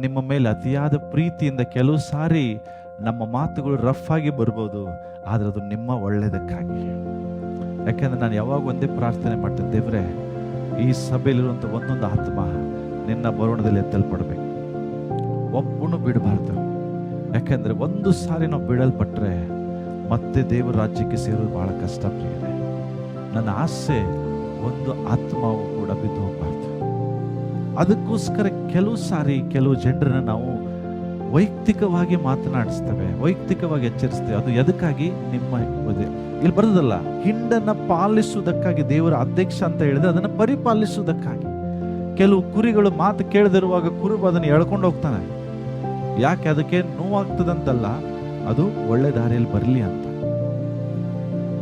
ನಿಮ್ಮ ಮೇಲೆ ಅತಿಯಾದ ಪ್ರೀತಿಯಿಂದ ಕೆಲವು ಸಾರಿ ನಮ್ಮ ಮಾತುಗಳು ರಫ್ ಆಗಿ ಬರ್ಬೋದು, ಆದರೆ ಅದು ನಿಮ್ಮ ಒಳ್ಳೆಯದಕ್ಕಾಗಿ. ಯಾಕೆಂದ್ರೆ ನಾನು ಯಾವಾಗ ಒಂದೇ ಪ್ರಾರ್ಥನೆ ಮಾಡ್ತೇನೆ, ದೇವರೇ, ಈ ಸಭೆಯಲ್ಲಿರುವಂಥ ಒಂದೊಂದು ಆತ್ಮ ನಿನ್ನ ಬರೋಣದಲ್ಲಿ ಎತ್ತಲ್ಪಡಬೇಕು, ಒಬ್ಬನು ಬಿಡಬಾರ್ದು. ಯಾಕೆಂದ್ರೆ ಒಂದು ಸಾರಿ ನಾವು ಬಿಡಲ್ಪಟ್ರೆ ಮತ್ತೆ ದೇವರ ರಾಜ್ಯಕ್ಕೆ ಸೇರೋದು ಬಹಳ ಕಷ್ಟ. ಪ್ರಿಯರೇ, ನನ್ನ ಆಸೆ ಒಂದು ಆತ್ಮವು ಕೂಡ ಬಿದ್ದು ಹೋಗಬಾರ್ದು. ಅದಕ್ಕೋಸ್ಕರ ಕೆಲವು ಸಾರಿ ಕೆಲವು ಜನರನ್ನ ನಾವು ವೈಯಕ್ತಿಕವಾಗಿ ಮಾತನಾಡಿಸ್ತೇವೆ, ವೈಯಕ್ತಿಕವಾಗಿ ಎಚ್ಚರಿಸ್ತೇವೆ. ಅದು ಎದಕ್ಕಾಗಿ? ನಿಮ್ಮ ಇಲ್ಲಿ ಬರೋದಲ್ಲ, ಹಿಂಡನ್ನ ಪಾಲಿಸುವುದಕ್ಕಾಗಿ. ದೇವರ ಅಧ್ಯಕ್ಷ ಅಂತ ಹೇಳಿದ್ರೆ ಅದನ್ನು ಪರಿಪಾಲಿಸುವುದಕ್ಕಾಗಿ. ಕೆಲವು ಕುರಿಗಳು ಮಾತು ಕೇಳದಿರುವಾಗ ಕುರುಬ ಅದನ್ನು ಎಳ್ಕೊಂಡು ಹೋಗ್ತಾನೆ. ಯಾಕೆ? ಅದಕ್ಕೆ ನೋವಾಗ್ತದಂತಲ್ಲ, ಅದು ಒಳ್ಳೆ ದಾರಿಯಲ್ಲಿ ಬರಲಿ ಅಂತ.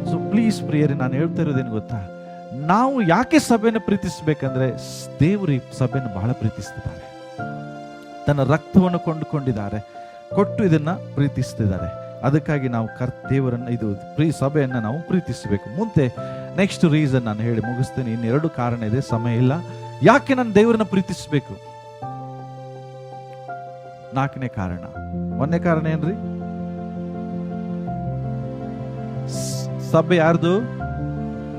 ಸೊ ಪ್ಲೀಸ್ ಪ್ರಿಯರೇ, ನಾನು ಹೇಳ್ತಾ ಇರೋದೇನು ಗೊತ್ತಾ? ನಾವು ಯಾಕೆ ಸಭೆಯನ್ನು ಪ್ರೀತಿಸಬೇಕಂದ್ರೆ ದೇವರು ಈ ಸಭೆಯನ್ನು ಬಹಳ ಪ್ರೀತಿಸ್ತಿದ್ದಾರೆ. ತನ್ನ ರಕ್ತವನ್ನು ಕೊಂಡುಕೊಂಡಿದ್ದಾರೆ, ಕೊಟ್ಟು ಇದನ್ನ ಪ್ರೀತಿಸ್ತಿದ್ದಾರೆ. ಅದಕ್ಕಾಗಿ ನಾವು ದೇವರನ್ನು ಇದು ಸಭೆಯನ್ನು ನಾವು ಪ್ರೀತಿಸಬೇಕು. ಮುಂದೆ ನೆಕ್ಸ್ಟ್ ರೀಸನ್ ನಾನು ಹೇಳಿ ಮುಗಿಸ್ತೇನೆ. ಇನ್ನೆರಡು ಕಾರಣ ಇದೆ, ಸಮಯ ಇಲ್ಲ. ಯಾಕೆ ನಾನು ದೇವರನ್ನ ಪ್ರೀತಿಸಬೇಕು? 4ನೇ ಕಾರಣ. 1ನೇ ಕಾರಣ ಏನ್ರಿ? ಸಭೆ ಯಾರ್ದು?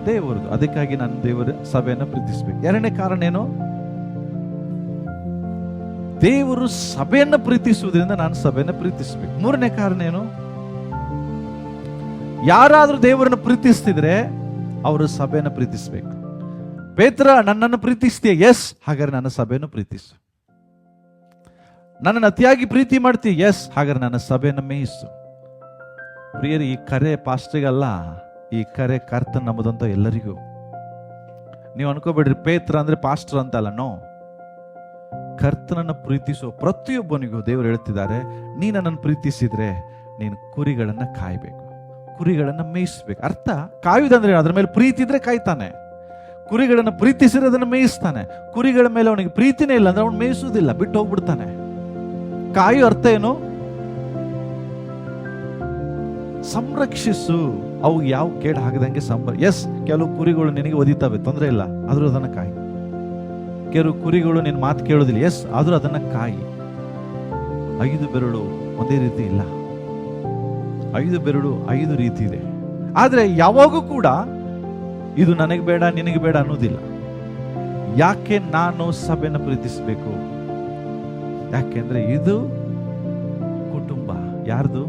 ದೇವರದು. ಅದಕ್ಕಾಗಿ ನಾನು ದೇವರ ಸಭೆಯನ್ನು ಪ್ರೀತಿಸಬೇಕು. 2ನೇ ಕಾರಣ ಏನು? ದೇವರು ಸಭೆಯನ್ನು ಪ್ರೀತಿಸುವುದರಿಂದ ನಾನು ಸಭೆಯನ್ನು ಪ್ರೀತಿಸಬೇಕು. 3ನೇ ಕಾರಣ ಏನು? ಯಾರಾದ್ರೂ ದೇವರನ್ನು ಪ್ರೀತಿಸ್ತಿದ್ರೆ ಅವರು ಸಭೆಯನ್ನು ಪ್ರೀತಿಸಬೇಕು. ಪೇತ್ರ, ನನ್ನನ್ನು ಪ್ರೀತಿಸ್ತೀಯ? ಎಸ್, ಹಾಗಾದ್ರೆ ನನ್ನ ಸಭೆಯನ್ನು ಪ್ರೀತಿಸು. ನನ್ನನ್ನು ಅತಿಯಾಗಿ ಪ್ರೀತಿ ಮಾಡ್ತೀಯ? ಎಸ್, ಹಾಗಾದ್ರೆ ನನ್ನ ಸಭೆಯನ್ನು ಮೇಯಿಸು. ಪ್ರಿಯರಿ, ಈ ಕರೆ ಪಾಸ್ಟ್ರಿಗಲ್ಲ, ಈ ಕರೆ ಕರ್ತನ ನಮ್ಮದಂತ ಎಲ್ಲರಿಗೂ. ನೀವು ಅನ್ಕೋಬೇಡ್ರಿ ಪೇತ್ರ ಅಂದ್ರೆ ಪಾಸ್ಟರ್ ಅಂತಲ್ಲ. ನೋ, ಕರ್ತನನ್ನು ಪ್ರೀತಿಸುವ ಪ್ರತಿಯೊಬ್ಬನಿಗೂ ದೇವರು ಹೇಳ್ತಿದ್ದಾರೆ, ನೀನು ನನ್ನನ್ನು ಪ್ರೀತಿಸಿದ್ರೆ ನೀನು ಕುರಿಗಳನ್ನು ಕಾಯಬೇಕು, ಕುರಿಗಳನ್ನು ಮೇಯಿಸ್ಬೇಕು. ಅರ್ಥ ಕಾಯುವುದಂದ್ರೆ ಅದ್ರ ಮೇಲೆ ಪ್ರೀತಿ ಇದ್ರೆ ಕಾಯ್ತಾನೆ. ಕುರಿಗಳನ್ನು ಪ್ರೀತಿಸಿದ್ರೆ ಅದನ್ನು ಮೇಯಿಸ್ತಾನೆ. ಕುರಿಗಳ ಮೇಲೆ ಅವನಿಗೆ ಪ್ರೀತಿನೇ ಇಲ್ಲ ಅಂದ್ರೆ ಅವನು ಮೇಯಿಸುವುದಿಲ್ಲ, ಬಿಟ್ಟು ಹೋಗ್ಬಿಡ್ತಾನೆ. ಕಾಯು ಅರ್ಥ ಏನು? ಸಂರಕ್ಷಿಸು, ಅವು ಯಾವ ಕೇಡು ಆಗದಂಗೆ ಎಸ್, ಕೆಲವು ಕುರಿಗಳು ನಿನಗೆ ಒದಿತವೆ, ತೊಂದರೆ ಇಲ್ಲ, ಆದ್ರೂ ಅದನ್ನ ಕಾಯಿ. ಕೆಲವು ಕುರಿಗಳು ನಿನ್ನ ಮಾತು ಕೇಳೋದಿಲ್ಲ, ಎಸ್, ಆದ್ರೂ ಅದನ್ನ ಕಾಯಿ. 5 ಬೆರಳು ಒಂದೇ ರೀತಿ ಇಲ್ಲ, 5 ಬೆರಳು 5 ರೀತಿ ಇದೆ. ಆದ್ರೆ ಯಾವಾಗೂ ಕೂಡ ಇದು ನನಗೆ ಬೇಡ ನಿನಗೆ ಬೇಡ ಅನ್ನೋದಿಲ್ಲ. ಯಾಕೆ ನಾನು ಸಭೆಯನ್ನು ಪ್ರೀತಿಸಬೇಕು? ಯಾಕೆಂದ್ರೆ ಇದು ಕುಟುಂಬ. ಯಾರ್ದು?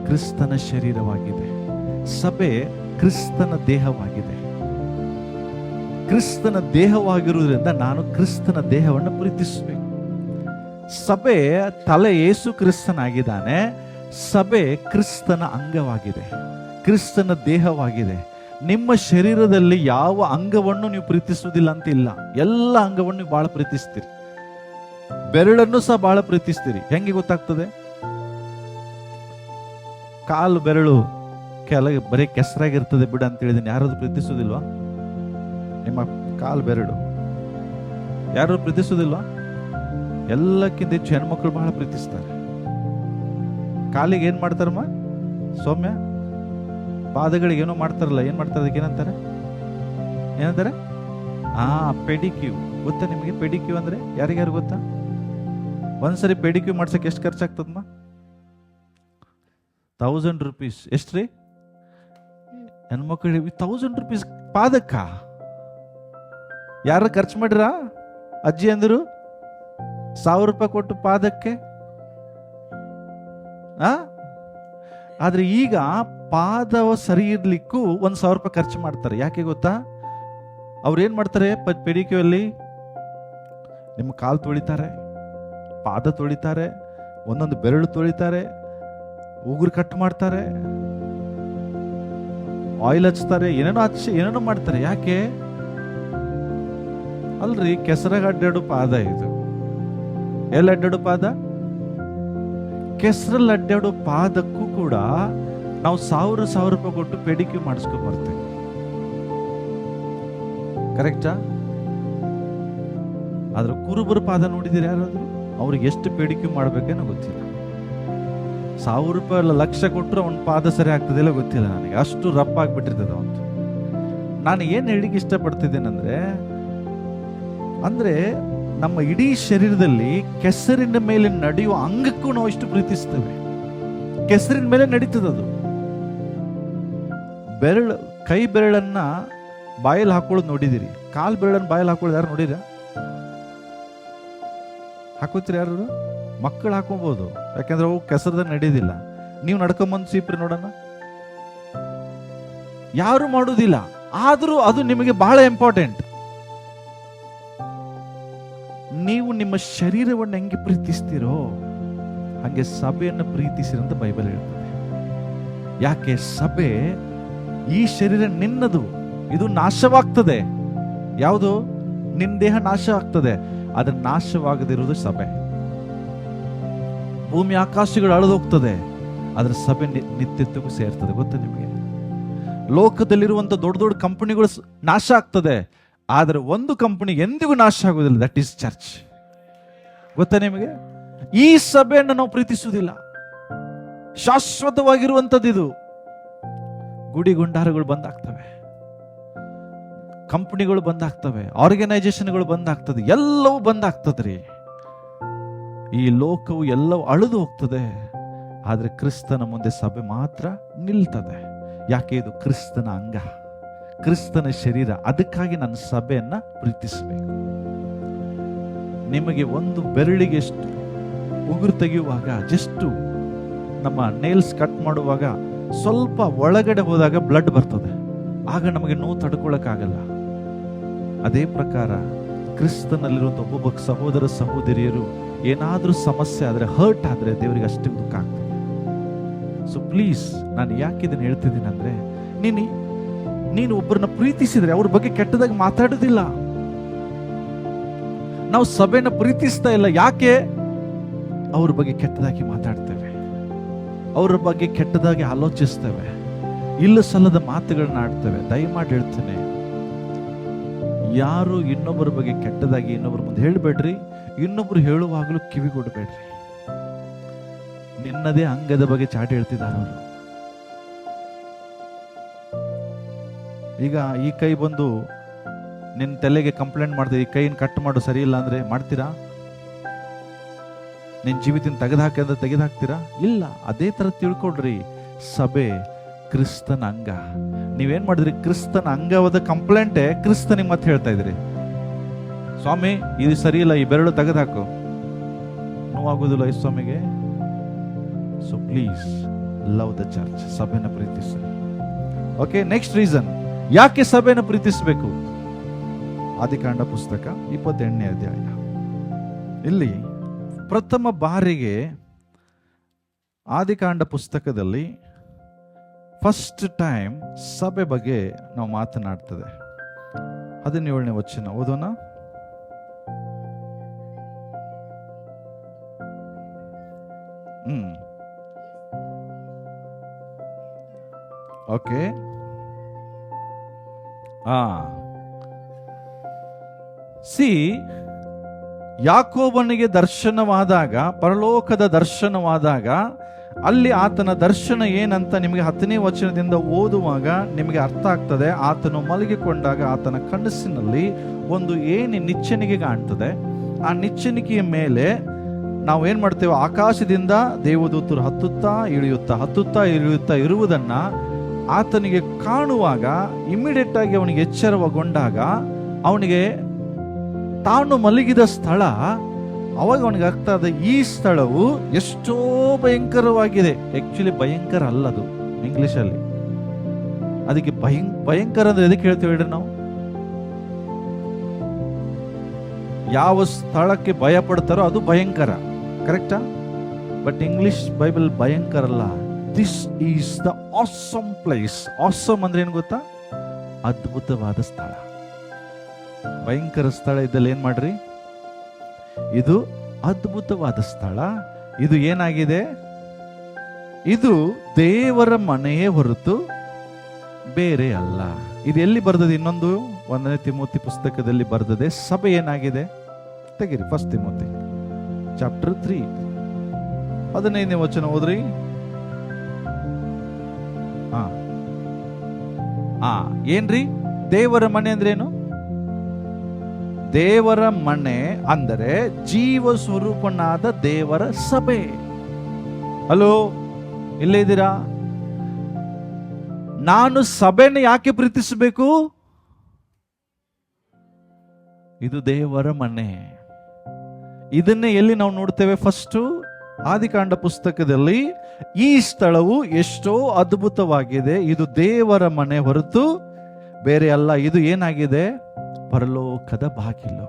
ಕ್ರಿಸ್ತನ ಶರೀರವಾಗಿದೆ. ಸಭೆ ಕ್ರಿಸ್ತನ ದೇಹವಾಗಿದೆ. ಕ್ರಿಸ್ತನ ದೇಹವಾಗಿರುವುದರಿಂದ ನಾನು ಕ್ರಿಸ್ತನ ದೇಹವನ್ನು ಪ್ರೀತಿಸಬೇಕು. ಸಭೆ ತಲೆ ಯೇಸು ಕ್ರಿಸ್ತನಾಗಿದ್ದಾನೆ. ಸಭೆ ಕ್ರಿಸ್ತನ ಅಂಗವಾಗಿದೆ, ಕ್ರಿಸ್ತನ ದೇಹವಾಗಿದೆ. ನಿಮ್ಮ ಶರೀರದಲ್ಲಿ ಯಾವ ಅಂಗವನ್ನು ನೀವು ಪ್ರೀತಿಸುವುದಿಲ್ಲ ಅಂತ ಇಲ್ಲ, ಎಲ್ಲ ಅಂಗವನ್ನು ನೀವು ಬಹಳ ಪ್ರೀತಿಸ್ತೀರಿ. ಬೆರಳನ್ನು ಸಹ ಬಹಳ ಪ್ರೀತಿಸ್ತೀರಿ. ಹೆಂಗೆ ಗೊತ್ತಾಗ್ತದೆ? ಕಾಲು ಬೆರಳು ಕೆಳಗೆ ಬರೀ ಕೆಸರಾಗಿರ್ತದೆ ಬಿಡ ಅಂತ ಹೇಳಿದೀನಿ, ಯಾರಾದ್ರೂ ಪ್ರೀತಿಸುವುದಿಲ್ವಾ? ನಿಮ್ಮ ಕಾಲು ಬೆರಳು ಯಾರು ಪ್ರೀತಿಸುವುದಿಲ್ವಾ? ಎಲ್ಲಕ್ಕಿಂತ ಹೆಚ್ಚು ಹೆಣ್ಮಕ್ಳು ಬಹಳ ಪ್ರೀತಿಸ್ತಾರೆ. ಕಾಲಿಗೆ ಏನ್ ಮಾಡ್ತಾರಮ್ಮ ಸೌಮ್ಯ? ಪಾದಗಳಿಗೆ ಏನೋ ಮಾಡ್ತಾರಲ್ಲ, ಏನ್ ಮಾಡ್ತಾರೆ? ಅದಕ್ಕೆ ಏನಂತಾರೆ? ಪೆಡಿಕ್ಯೂ. ಗೊತ್ತಾ ನಿಮಗೆ ಪೆಡಿಕ್ಯೂ ಅಂದ್ರೆ? ಯಾರಿಗ್ಯಾರು ಗೊತ್ತಾ? ಒಂದ್ಸರಿ ಪೆಡಿಕ್ಯೂ ಮಾಡ್ಸಕ್ ಎಷ್ಟು ಖರ್ಚಾಗ್ತದಮ್ಮ? 1000 ರೂಪೀಸ್. ಎಷ್ಟ್ರಿ ಹೆಣ್ಮಕ್ಳು? 1000 ರೂಪೀಸ್ ಪಾದಕ್ಕ? ಯಾರು ಖರ್ಚು ಮಾಡಿರ? ಅಜ್ಜಿ ಅಂದರು 1000 ರೂಪಾಯಿ ಕೊಟ್ಟು ಪಾದಕ್ಕೆ. ಆದ್ರೆ ಈಗ ಪಾದ ಸರಿ ಇರ್ಲಿಕ್ಕೂ 1000 ರೂಪಾಯಿ ಖರ್ಚು ಮಾಡ್ತಾರೆ. ಯಾಕೆ ಗೊತ್ತಾ? ಅವ್ರು ಏನ್ ಮಾಡ್ತಾರೆ? ಪೆಡಿಕ್ಯೂ ಅಲ್ಲಿ ನಿಮ್ಮ ಕಾಲು ತೊಳಿತಾರೆ, ಪಾದ ತೊಳಿತಾರೆ, ಒಂದೊಂದು ಬೆರಳು ತೊಳಿತಾರೆ, ಉಗುರು ಕಟ್ ಮಾಡ್ತಾರೆ, ಆಯಿಲ್ ಹಚ್ತಾರೆ, ಏನೇನೋ ಮಾಡ್ತಾರೆ. ಯಾಕೆ? ಅಲ್ರಿ, ಕೆಸರಾಗ ಅಡ್ಡಾಡು ಪಾದ ಇದು. ಎಲ್ಲಿ ಅಡ್ಡಾಡು ಪಾದ? ಕೆಸರಲ್ಲಿ ಅಡ್ಡಾಡು ಪಾದಕ್ಕೂ ಕೂಡ ನಾವು 1000 ರೂಪಾಯಿ ಕೊಟ್ಟು ಪೆಡಿಕ್ಯೂ ಮಾಡಿಸ್ಕೊಂಡು ಬರ್ತೇವೆ. ಕರೆಕ್ಟಾ? ಆದ್ರೆ ಕುರುಬರ ಪಾದ ನೋಡಿದಿರಿ ಯಾರಾದ್ರು? ಅವ್ರಿಗೆ ಎಷ್ಟು ಪೆಡಿಕ್ಯೂ ಮಾಡ್ಬೇಕೇನೋ ಗೊತ್ತಿಲ್ಲ. 1000 ರೂಪಾಯಿ ಅಲ್ಲ, ಲಕ್ಷ ಕೊಟ್ಟರು ಅವನ ಪಾದ ಸರಿ ಆಗ್ತದಿಲ್ಲ ಗೊತ್ತಿಲ್ಲ ನನಗೆ. ಅಷ್ಟು ರಪ್ಪ ಆಗ್ಬಿಟ್ಟಿರ್ತದೆ ಅವನು. ನಾನು ಏನು ಹೇಳಿಕ್ಕೆ ಇಷ್ಟಪಡ್ತಿದ್ದೇನೆಂದ್ರೆ, ಅಂದ್ರೆ ನಮ್ಮ ಇಡೀ ಶರೀರದಲ್ಲಿ ಕೆಸರಿನ ಮೇಲೆ ನಡೆಯುವ ಅಂಗಕ್ಕೂ ನಾವು ಇಷ್ಟು ಪ್ರೀತಿಸ್ತೇವೆ. ಕೆಸರಿನ ಮೇಲೆ ನಡೀತದದು. ಬೆರಳು, ಕೈ ಬೆರಳನ್ನ ಬಾಯಲ್ಲಿ ಹಾಕೊಳ್ಳೋದು ನೋಡಿದಿರಿ? ಕಾಲ್ ಬೆರಳನ್ನ ಬಾಯಲ್ಲಿ ಹಾಕೊಳ್ಳೋದು ಯಾರು ನೋಡಿರ? ಹಾಕೋತೀರಿ ಯಾರು? ಮಕ್ಕಳು ಹಾಕೊಬಹುದು, ಯಾಕಂದ್ರೆ ಅವು ಕೆಸರದ ನಡೆಯೋದಿಲ್ಲ. ನೀವು ನಡ್ಕೊಂಬಂದು ಸೀಪ್ರಿ ನೋಡೋಣ. ಯಾರು ಮಾಡುವುದಿಲ್ಲ. ಆದ್ರೂ ಅದು ನಿಮಗೆ ಬಹಳ ಇಂಪಾರ್ಟೆಂಟ್. ನೀವು ನಿಮ್ಮ ಶರೀರವನ್ನು ಹೆಂಗೆ ಪ್ರೀತಿಸ್ತೀರೋ ಹಂಗೆ ಸಭೆಯನ್ನು ಪ್ರೀತಿಸಿರಿ ಅಂತ ಬೈಬಲ್ ಹೇಳ್ತದೆ. ಯಾಕೆ? ಸಭೆ, ಈ ಶರೀರ ನಿನ್ನದು, ಇದು ನಾಶವಾಗ್ತದೆ. ಯಾವುದು? ನಿನ್ನ ದೇಹ ನಾಶ ಆಗ್ತದೆ. ಅದ್ರ ನಾಶವಾಗದಿರುವುದು ಸಭೆ. ಭೂಮಿ ಆಕಾಶಗಳು ಅಳದೋಗ್ತದೆ, ಅದ್ರ ಸಭೆ ನಿತ್ಯತ್ವಕ್ಕೂ ಸೇರ್ತದೆ. ಗೊತ್ತಾ ನಿಮಗೆ? ಲೋಕದಲ್ಲಿರುವಂತ ದೊಡ್ಡ ದೊಡ್ಡ ಕಂಪನಿಗಳು ನಾಶ ಆಗ್ತದೆ, ಆದ್ರೆ ಒಂದು ಕಂಪನಿ ಎಂದಿಗೂ ನಾಶ ಆಗುವುದಿಲ್ಲ, ದಟ್ ಈಸ್ ಚರ್ಚ್. ಗೊತ್ತಾ ನಿಮಗೆ? ಈ ಸಭೆಯನ್ನು ನಾವು ಪ್ರೀತಿಸುವುದಿಲ್ಲ. ಶಾಶ್ವತವಾಗಿರುವಂಥದ್ದು ಇದು. ಗುಡಿ ಗುಂಡಾರಗಳು ಬಂದಾಗ್ತವೆ, ಕಂಪನಿಗಳು ಬಂದಾಗ್ತವೆ, ಆರ್ಗನೈಸೇಷನ್ಗಳು ಬಂದಾಗ್ತದೆ, ಎಲ್ಲವೂ ಬಂದಾಗ್ತದ್ರಿ. ಈ ಲೋಕವು ಎಲ್ಲವೂ ಅಳಿದು ಹೋಗ್ತದೆ, ಆದ್ರೆ ಕ್ರಿಸ್ತನ ಮುಂದೆ ಸಭೆ ಮಾತ್ರ ನಿಲ್ತದೆ. ಯಾಕೆ? ಇದು ಕ್ರಿಸ್ತನ ಅಂಗ, ಕ್ರಿಸ್ತನ ಶರೀರ. ಅದಕ್ಕಾಗಿ ನನ್ನ ಸಭೆಯನ್ನ ಪ್ರೀತಿಸಬೇಕು. ನಿಮಗೆ ಒಂದು ಬೆರಳಿಗೆ ಎಷ್ಟು ಉಗುರು ತೆಗೆಯುವಾಗ, ಜಸ್ಟ್ ನಮ್ಮ ನೇಲ್ಸ್ ಕಟ್ ಮಾಡುವಾಗ ಸ್ವಲ್ಪ ಒಳಗಡೆ ಹೋದಾಗ ಬ್ಲಡ್ ಬರ್ತದೆ, ಆಗ ನಮಗೆ ನೋವು ತಡ್ಕೊಳಕ್ಕಾಗಲ್ಲ. ಅದೇ ಪ್ರಕಾರ ಕ್ರಿಸ್ತನಲ್ಲಿರುವಂಥ ಒಬ್ಬೊಬ್ಬ ಸಹೋದರ ಸಹೋದರಿಯರು ಏನಾದ್ರೂ ಸಮಸ್ಯೆ ಆದ್ರೆ, ಹರ್ಟ್ ಆದ್ರೆ ದೇವರಿಗೆ ಅಷ್ಟೇ ದುಃಖ ಆಗ್ತದೆ. ಸೊ ಪ್ಲೀಸ್, ನಾನು ಯಾಕೆ ಇದನ್ನು ಹೇಳ್ತಿದ್ದೀನಿ ಅಂದ್ರೆ, ನೀನು ಒಬ್ಬರನ್ನ ಪ್ರೀತಿಸಿದ್ರೆ ಅವ್ರ ಬಗ್ಗೆ ಕೆಟ್ಟದಾಗಿ ಮಾತಾಡೋದಿಲ್ಲ. ನಾವು ಸಭೆನ ಪ್ರೀತಿಸ್ತಾ ಇಲ್ಲ. ಯಾಕೆ? ಅವ್ರ ಬಗ್ಗೆ ಕೆಟ್ಟದಾಗಿ ಮಾತಾಡ್ತೇವೆ, ಅವ್ರ ಬಗ್ಗೆ ಕೆಟ್ಟದಾಗಿ ಆಲೋಚಿಸ್ತೇವೆ, ಇಲ್ಲ ಸಲ್ಲದ ಮಾತುಗಳನ್ನ ಆಡ್ತೇವೆ. ದಯಮಾಡಿ ಹೇಳ್ತೇನೆ, ಯಾರು ಇನ್ನೊಬ್ಬರ ಬಗ್ಗೆ ಕೆಟ್ಟದಾಗಿ ಇನ್ನೊಬ್ಬರ ಮುಂದೆ ಹೇಳಬೇಡ್ರಿ. ಇನ್ನೊಬ್ರು ಹೇಳುವಾಗಲೂ ಕಿವಿಗೊಡಬೇಡ್ರಿ. ನಿನ್ನದೇ ಅಂಗದ ಬಗ್ಗೆ ಚಾಟಿ ಹೇಳ್ತಿದ್ದಾರೆ ಅವರು. ಈಗ ಈ ಕೈ ಬಂದು ನಿನ್ನ ತಲೆಗೆ ಕಂಪ್ಲೇಂಟ್ ಮಾಡ್ತೀವಿ, ಈ ಕೈನ ಕಟ್ ಮಾಡು ಸರಿ ಇಲ್ಲ ಅಂದ್ರೆ ಮಾಡ್ತೀರಾ? ನಿನ್ನ ಜೀವಿತ ತೆಗೆದುಹಾಕಿ ಅಂದ್ರೆ ತೆಗೆದುಹಾಕ್ತೀರಾ? ಇಲ್ಲ. ಅದೇ ತರ ತಿಳ್ಕೊಡ್ರಿ, ಸಭೆ ಕ್ರಿಸ್ತನ ಅಂಗ. ನೀವೇನ್ ಮಾಡಿದ್ರಿ? ಕ್ರಿಸ್ತನ ಅಂಗವಾದ ಕಂಪ್ಲೇಂಟೇ ಕ್ರಿಸ್ತನಿಗೆ ಮತ್ತೆ ಹೇಳ್ತಾ ಇದ್ರಿ, ಸ್ವಾಮಿ ಇದು ಸರಿ ಇಲ್ಲ, ಈ ಬೆರಳು ತೆಗೆದುಹಾಕು. ನೋವಾಗುದಿಲ್ಲ ಈ ಸ್ವಾಮಿಗೆ? So please love the church. ಸಭೆನ ಪ್ರೀತಿಸಿ. ಓಕೆ, ನೆಕ್ಸ್ಟ್ ರೀಸನ್ ಯಾಕೆ ಸಭೆನ ಪ್ರೀತಿಸಬೇಕು. ಆದಿಕಾಂಡ ಪುಸ್ತಕ 28ನೇ ಅಧ್ಯಾಯ. ಇಲ್ಲಿ ಪ್ರಥಮ ಬಾರಿಗೆ ಆದಿಕಾಂಡ ಪುಸ್ತಕದಲ್ಲಿ ಫಸ್ಟ್ ಟೈಮ್ ಸಭೆ ಬಗ್ಗೆ ನಾವು ಮಾತನಾಡ್ತದೆ. 17ನೇ ವಚನ ಓದೋಣ. ಓಕೆ, ಯಾಕೋಬನಿಗೆ ದರ್ಶನವಾದಾಗ, ಪರಲೋಕದ ದರ್ಶನವಾದಾಗ, ಅಲ್ಲಿ ಆತನ ದರ್ಶನ ಏನಂತ ನಿಮಗೆ 10ನೇ ವಚನದಿಂದ ಓದುವಾಗ ನಿಮಗೆ ಅರ್ಥ ಆಗ್ತದೆ. ಆತನು ಮಲಗಿಕೊಂಡಾಗ ಆತನ ಕನಸಿನಲ್ಲಿ ಒಂದು ಏಣಿ ನಿಚ್ಚಣಿಗೆ ಕಾಣ್ತದೆ. ಆ ನಿಚ್ಚಣಿಕೆಯ ಮೇಲೆ ನಾವು ಏನ್ ಮಾಡ್ತೇವೆ? ಆಕಾಶದಿಂದ ದೇವದೂತರು ಹತ್ತುತ್ತಾ ಇಳಿಯುತ್ತಾ ಇರುವುದನ್ನ ಆತನಿಗೆ ಕಾಣುವಾಗ ಇಮಿಡಿಯೇಟ್ ಆಗಿ ಅವನಿಗೆ ಎಚ್ಚರಗೊಂಡಾಗ ಅವನಿಗೆ ತಾನು ಮಲಗಿದ ಸ್ಥಳ, ಅವಾಗ ಅವನಿಗೆ ಆಗ್ತದೆ ಈ ಸ್ಥಳವು ಎಷ್ಟೋ ಭಯಂಕರವಾಗಿದೆ. ಆಕ್ಚುಲಿ ಭಯಂಕರ ಅಲ್ಲದು ಇಂಗ್ಲಿಷಲ್ಲಿ. ಅದಕ್ಕೆ ಭಯಂಕರ ಅಂದ್ರೆ ಎದಕ್ಕೆ ಹೇಳ್ತೇವೆ ಹೇಳ್ರಿ ನಾವು? ಯಾವ ಸ್ಥಳಕ್ಕೆ ಭಯ ಪಡ್ತಾರೋ ಅದು ಭಯಂಕರ, ಕರೆಕ್ಟಾ? ಬಟ್ ಇಂಗ್ಲಿಷ್ ಬೈಬಲ್ ಭಯಂಕರ ಅಲ್ಲ. This is the awesome place. Awesome ಅಂದ್ರೆ ಏನು ಗೊತ್ತಾ? ಅದ್ಭುತವಾದ ಸ್ಥಳ. ಭಯಂಕರ ಸ್ಥಳ ಇದ್ದಲ್ಲಿ ಏನ್ ಮಾಡ್ರಿ? ಇದು ಅದ್ಭುತವಾದ ಸ್ಥಳ. ಇದು ಏನಾಗಿದೆ? ಇದು ದೇವರ ಮನೆಯೇ ಹೊರತು ಬೇರೆ ಅಲ್ಲ. ಇದು ಎಲ್ಲಿ ಬರ್ತದೆ? ಇನ್ನೊಂದು 1ನೇ ತಿಮೋತಿ ಪುಸ್ತಕದಲ್ಲಿ ಬರ್ತದೆ. ಸಭೆ ಏನಾಗಿದೆ? ತೆಗಿರಿ, 1 ತಿಮೋತಿ ಚಾಪ್ಟರ್ 3 15ನೇ ವಚನ ಓದ್ರಿ. ಏನ್ರಿ ದೇವರ ಮನೆ ಅಂದ್ರೆ ಏನು? ದೇವರ ಮನೆ ಅಂದರೆ ಜೀವ ಸ್ವರೂಪನಾದ ದೇವರ ಸಭೆ. ಹಲೋ, ಇಲ್ಲೇ ಇದ್ದೀರಾ? ನಾನು ಸಭೆನ ಯಾಕೆ ಪ್ರೀತಿಸಬೇಕು? ಇದು ದೇವರ ಮನೆ. ಇದನ್ನೇ ಎಲ್ಲಿ ನಾವು ನೋಡ್ತೇವೆ? ಫಸ್ಟ್ ಆದಿಕಾಂಡ ಪುಸ್ತಕದಲ್ಲಿ ಈ ಸ್ಥಳವು ಎಷ್ಟೋ ಅದ್ಭುತವಾಗಿದೆ, ಇದು ದೇವರ ಮನೆ ಹೊರತು ಬೇರೆ ಅಲ್ಲ. ಇದು ಏನಾಗಿದೆ? ಪರಲೋಕದ ಬಾಗಿಲು.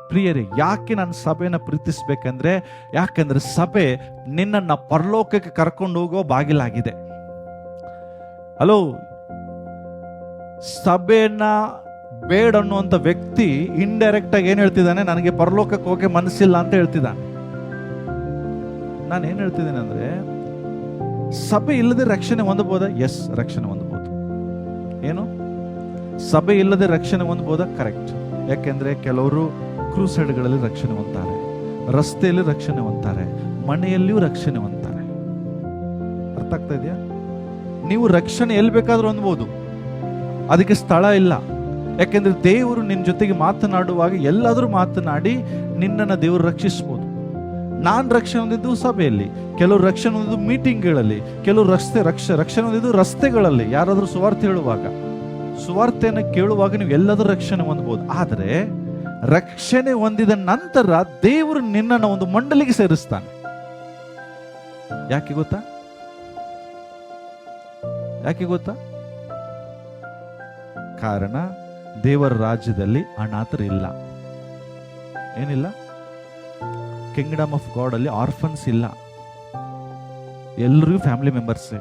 ಪ್ರಿಯರೇ, ಯಾಕೆ ನಾನು ಸಭೆನ ಪ್ರೀತಿಸ್ಬೇಕಂದ್ರೆ, ಯಾಕಂದ್ರೆ ಸಭೆ ನಿನ್ನನ್ನು ಪರಲೋಕಕ್ಕೆ ಕರ್ಕೊಂಡು ಹೋಗೋ ಬಾಗಿಲಾಗಿದೆ. ಹಲೋ, ಸಭೆಯನ್ನ ಬೇಡ ಅನ್ನುವಂಥ ವ್ಯಕ್ತಿ ಇಂಡೈರೆಕ್ಟ್ ಆಗಿ ಏನ್ ಹೇಳ್ತಿದ್ದಾನೆ? ನನಗೆ ಪರಲೋಕಕ್ಕೆ ಹೋಗಕ್ಕೆ ಮನಸ್ಸಿಲ್ಲ ಅಂತ ಹೇಳ್ತಿದ್ದಾನೆ. ನಾನು ಏನ್ ಹೇಳ್ತಿದ್ದೇನೆ ಅಂದ್ರೆ, ಸಭೆ ಇಲ್ಲದೆ ರಕ್ಷಣೆ ಹೊಂದಬಹುದಾ? ಎಸ್, ರಕ್ಷಣೆ ಹೊಂದಬಹುದು. ಏನು? ಸಭೆ ಇಲ್ಲದೆ ರಕ್ಷಣೆ ಹೊಂದಬಹುದಾ? ಕರೆಕ್ಟ್. ಯಾಕೆಂದ್ರೆ ಕೆಲವರು ಕ್ರೂಸೈಡ್ಗಳಲ್ಲಿ ರಕ್ಷಣೆ ಹೊಂದ್ತಾರೆ, ರಸ್ತೆಯಲ್ಲಿ ರಕ್ಷಣೆ ಹೊಂದ್ತಾರೆ, ಮನೆಯಲ್ಲಿಯೂ ರಕ್ಷಣೆ ಹೊಂದ್ತಾರೆ. ಅರ್ಥ ಆಗ್ತಾ ಇದೆಯಾ? ನೀವು ರಕ್ಷಣೆ ಎಲ್ಲಿ ಬೇಕಾದ್ರೂ ಹೊಂದಬಹುದು, ಅದಕ್ಕೆ ಸ್ಥಳ ಇಲ್ಲ. ಯಾಕೆಂದ್ರೆ ದೇವರು ನಿನ್ನ ಜೊತೆಗೆ ಮಾತನಾಡುವಾಗ ಎಲ್ಲಾದ್ರೂ ಮಾತನಾಡಿ ನಿನ್ನನ್ನು ದೇವರು ರಕ್ಷಿಸಬಹುದು. ನಾನು ರಕ್ಷಣೆ ಹೊಂದಿದ್ದು ಸಭೆಯಲ್ಲಿ, ಕೆಲವರು ರಕ್ಷಣೆ ಹೊಂದಿದ್ದು ಮೀಟಿಂಗ್ಗಳಲ್ಲಿ, ಕೆಲವರು ರಕ್ಷಣೆ ಹೊಂದಿದ್ದು ರಸ್ತೆಗಳಲ್ಲಿ. ಯಾರಾದ್ರೂ ಸುವಾರ್ತೆ ಹೇಳುವಾಗ, ಸುವಾರ್ತೆಯನ್ನು ಕೇಳುವಾಗ ನೀವು ಎಲ್ಲಾದ್ರೂ ರಕ್ಷಣೆ ಹೊಂದಬಹುದು. ಆದರೆ ರಕ್ಷಣೆ ಹೊಂದಿದ ನಂತರ ದೇವರು ನಿನ್ನನ್ನು ಒಂದು ಮಂಡಲಿಗೆ ಸೇರಿಸ್ತಾನೆ. ಯಾಕೆ ಗೊತ್ತಾ? ಕಾರಣ ದೇವರ ರಾಜ್ಯದಲ್ಲಿ ಅನಾಥರು ಇಲ್ಲ. ಏನಿಲ್ಲ? ಕಿಂಗ್ಡಮ್ ಆಫ್ ಗಾಡ್ ಅಲ್ಲಿ ಆರ್ಫನ್ಸ್ ಇಲ್ಲ, ಎಲ್ಲರಿಗೂ ಫ್ಯಾಮಿಲಿ ಮೆಂಬರ್ಸೇ.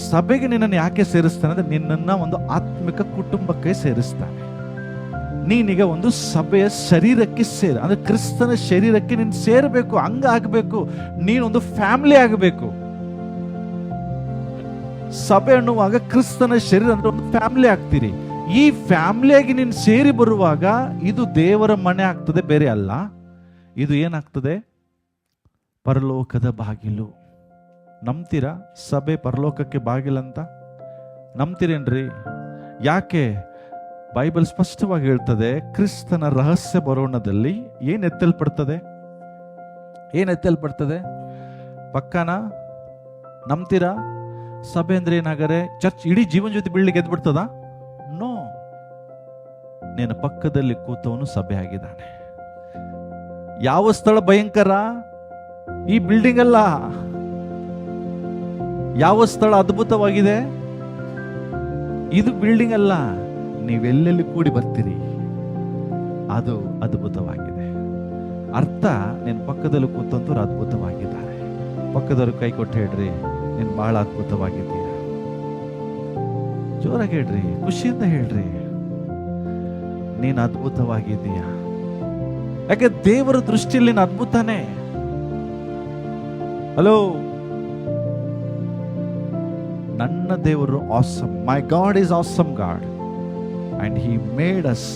ಸಭೆಗೆ ನಿನ್ನನ್ನು ಯಾಕೆ ಸೇರಿಸ್ತಾನೆ ಅಂದ್ರೆ, ನಿನ್ನನ್ನ ಒಂದು ಆತ್ಮಿಕ ಕುಟುಂಬಕ್ಕೆ ಸೇರಿಸ್ತಾನೆ. ನೀನೀಗ ಒಂದು ಸಭೆಯ ಶರೀರಕ್ಕೆ ಅಂದ್ರೆ ಕ್ರಿಸ್ತನ ಶರೀರಕ್ಕೆ ನೀನು ಸೇರಬೇಕು, ಹಂಗ ಆಗಬೇಕು. ನೀನೊಂದು ಫ್ಯಾಮಿಲಿ ಆಗಬೇಕು. ಸಭೆ ಅನ್ನುವಾಗ ಕ್ರಿಸ್ತನ ಶರೀರ ಅಂದ್ರೆ ಒಂದು ಫ್ಯಾಮಿಲಿ ಆಗ್ತೀರಿ. ಈ ಫ್ಯಾಮಿಲಿಯಾಗಿ ನೀನು ಸೇರಿ ಬರುವಾಗ ಇದು ದೇವರ ಮನೆ ಆಗ್ತದೆ, ಬೇರೆ ಅಲ್ಲ. ಇದು ಏನಾಗ್ತದೆ? ಪರಲೋಕದ ಬಾಗಿಲು. ನಂಬ್ತೀರಾ ಸಭೆ ಪರಲೋಕಕ್ಕೆ ಬಾಗಿಲಂತ? ನಂಬ್ತೀರೇನ್ರಿ? ಯಾಕೆ? ಬೈಬಲ್ ಸ್ಪಷ್ಟವಾಗಿ ಹೇಳ್ತದೆ, ಕ್ರಿಸ್ತನ ರಹಸ್ಯ ಬರೋಣದಲ್ಲಿ ಏನ್ ಎತ್ತಲ್ಪಡ್ತದೆ? ಪಕ್ಕನ ನಂಬ್ತೀರಾ? ಸಭೆ ಅಂದ್ರೆ ಏನಾಗರೆ ಚರ್ಚ್ ಇಡೀ ಜೀವನ ಜ್ಯೋತಿ ಬೀಳ್ಲಿಕ್ಕೆ ಎದ್ಬಿಡ್ತದ? ನೋ. ನಿನ್ನ ಪಕ್ಕದಲ್ಲಿ ಕೂತವನು ಸಭೆ ಆಗಿದ್ದಾನೆ. ಯಾವ ಸ್ಥಳ ಭಯಂಕರ? ಈ ಬಿಲ್ಡಿಂಗ್ ಅಲ್ಲ. ಯಾವ ಸ್ಥಳ ಅದ್ಭುತವಾಗಿದೆ? ಇದು ಬಿಲ್ಡಿಂಗ್ ಅಲ್ಲ. ನೀವೆಲ್ಲೆಲ್ಲಿ ಕೂಡಿ ಬರ್ತೀರಿ ಅದು ಅದ್ಭುತವಾಗಿದೆ. ಅರ್ಥ, ನಿನ್ನ ಪಕ್ಕದಲ್ಲಿ ಕೂತಂತವ್ರು ಅದ್ಭುತವಾಗಿದ್ದಾರೆ. ಪಕ್ಕದವ್ರು ಕೈ ಕೊಟ್ಟು ಹೇಳ್ರಿ, ನೀನು ಬಹಳ ಅದ್ಭುತವಾಗಿದ್ದೀಯ. ಜೋರಾಗಿ ಹೇಳ್ರಿ, ಖುಷಿಯಿಂದ ಹೇಳ್ರಿ, ನೀನು ಅದ್ಭುತವಾಗಿದ್ದೀಯ. ಯಾಕೆ? ದೇವರ ದೃಷ್ಟಿಯಲ್ಲಿ ನೀನು ಅದ್ಭುತನೇ. ಹಲೋ, ನನ್ನ ದೇವರು awesome. My God is awesome God and he made us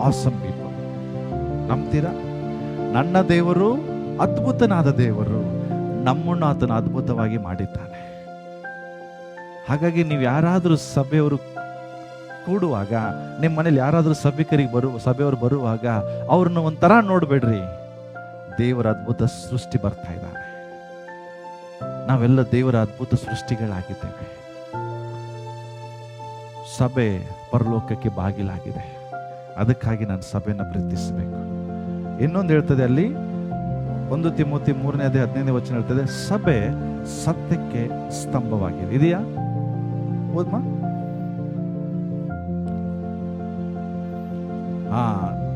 awesome people. ನಂಬ್ತೀರಾ? ನನ್ನ ದೇವರು ಅದ್ಭುತನಾದ ದೇವರು, ನಮ್ಮನ್ನು ಆತನ ಅದ್ಭುತವಾಗಿ ಮಾಡಿದ್ದಾನೆ. ಹಾಗಾಗಿ ನೀವು ಯಾರಾದರೂ ಸಭೆಯವರು ಕೂಡುವಾಗ, ನಿಮ್ಮ ಮನೇಲಿ ಯಾರಾದರೂ ಸಭೆಯವರು ಬರುವಾಗ ಅವ್ರನ್ನ ಒಂಥರ ನೋಡ್ಬೇಡ್ರಿ. ದೇವರ ಅದ್ಭುತ ಸೃಷ್ಟಿ ಬರ್ತಾ ಇದ್ದಾನೆ. ನಾವೆಲ್ಲ ದೇವರ ಅದ್ಭುತ ಸೃಷ್ಟಿಗಳಾಗಿದ್ದೇವೆ. ಸಭೆ ಪರಲೋಕಕ್ಕೆ ಬಾಗಿಲಾಗಿದೆ. ಅದಕ್ಕಾಗಿ ನಾನು ಸಭೆಯನ್ನು ಪ್ರೀತಿಸಬೇಕು. ಇನ್ನೊಂದು ಹೇಳ್ತದೆ ಅಲ್ಲಿ 1 ತಿಮೋಥಿ 3:15 ಹೇಳ್ತದೆ, ಸಭೆ ಸತ್ಯಕ್ಕೆ ಸ್ತಂಭವಾಗಿದೆ. ಇದೆಯಾ? ಓದ್ಮಾ.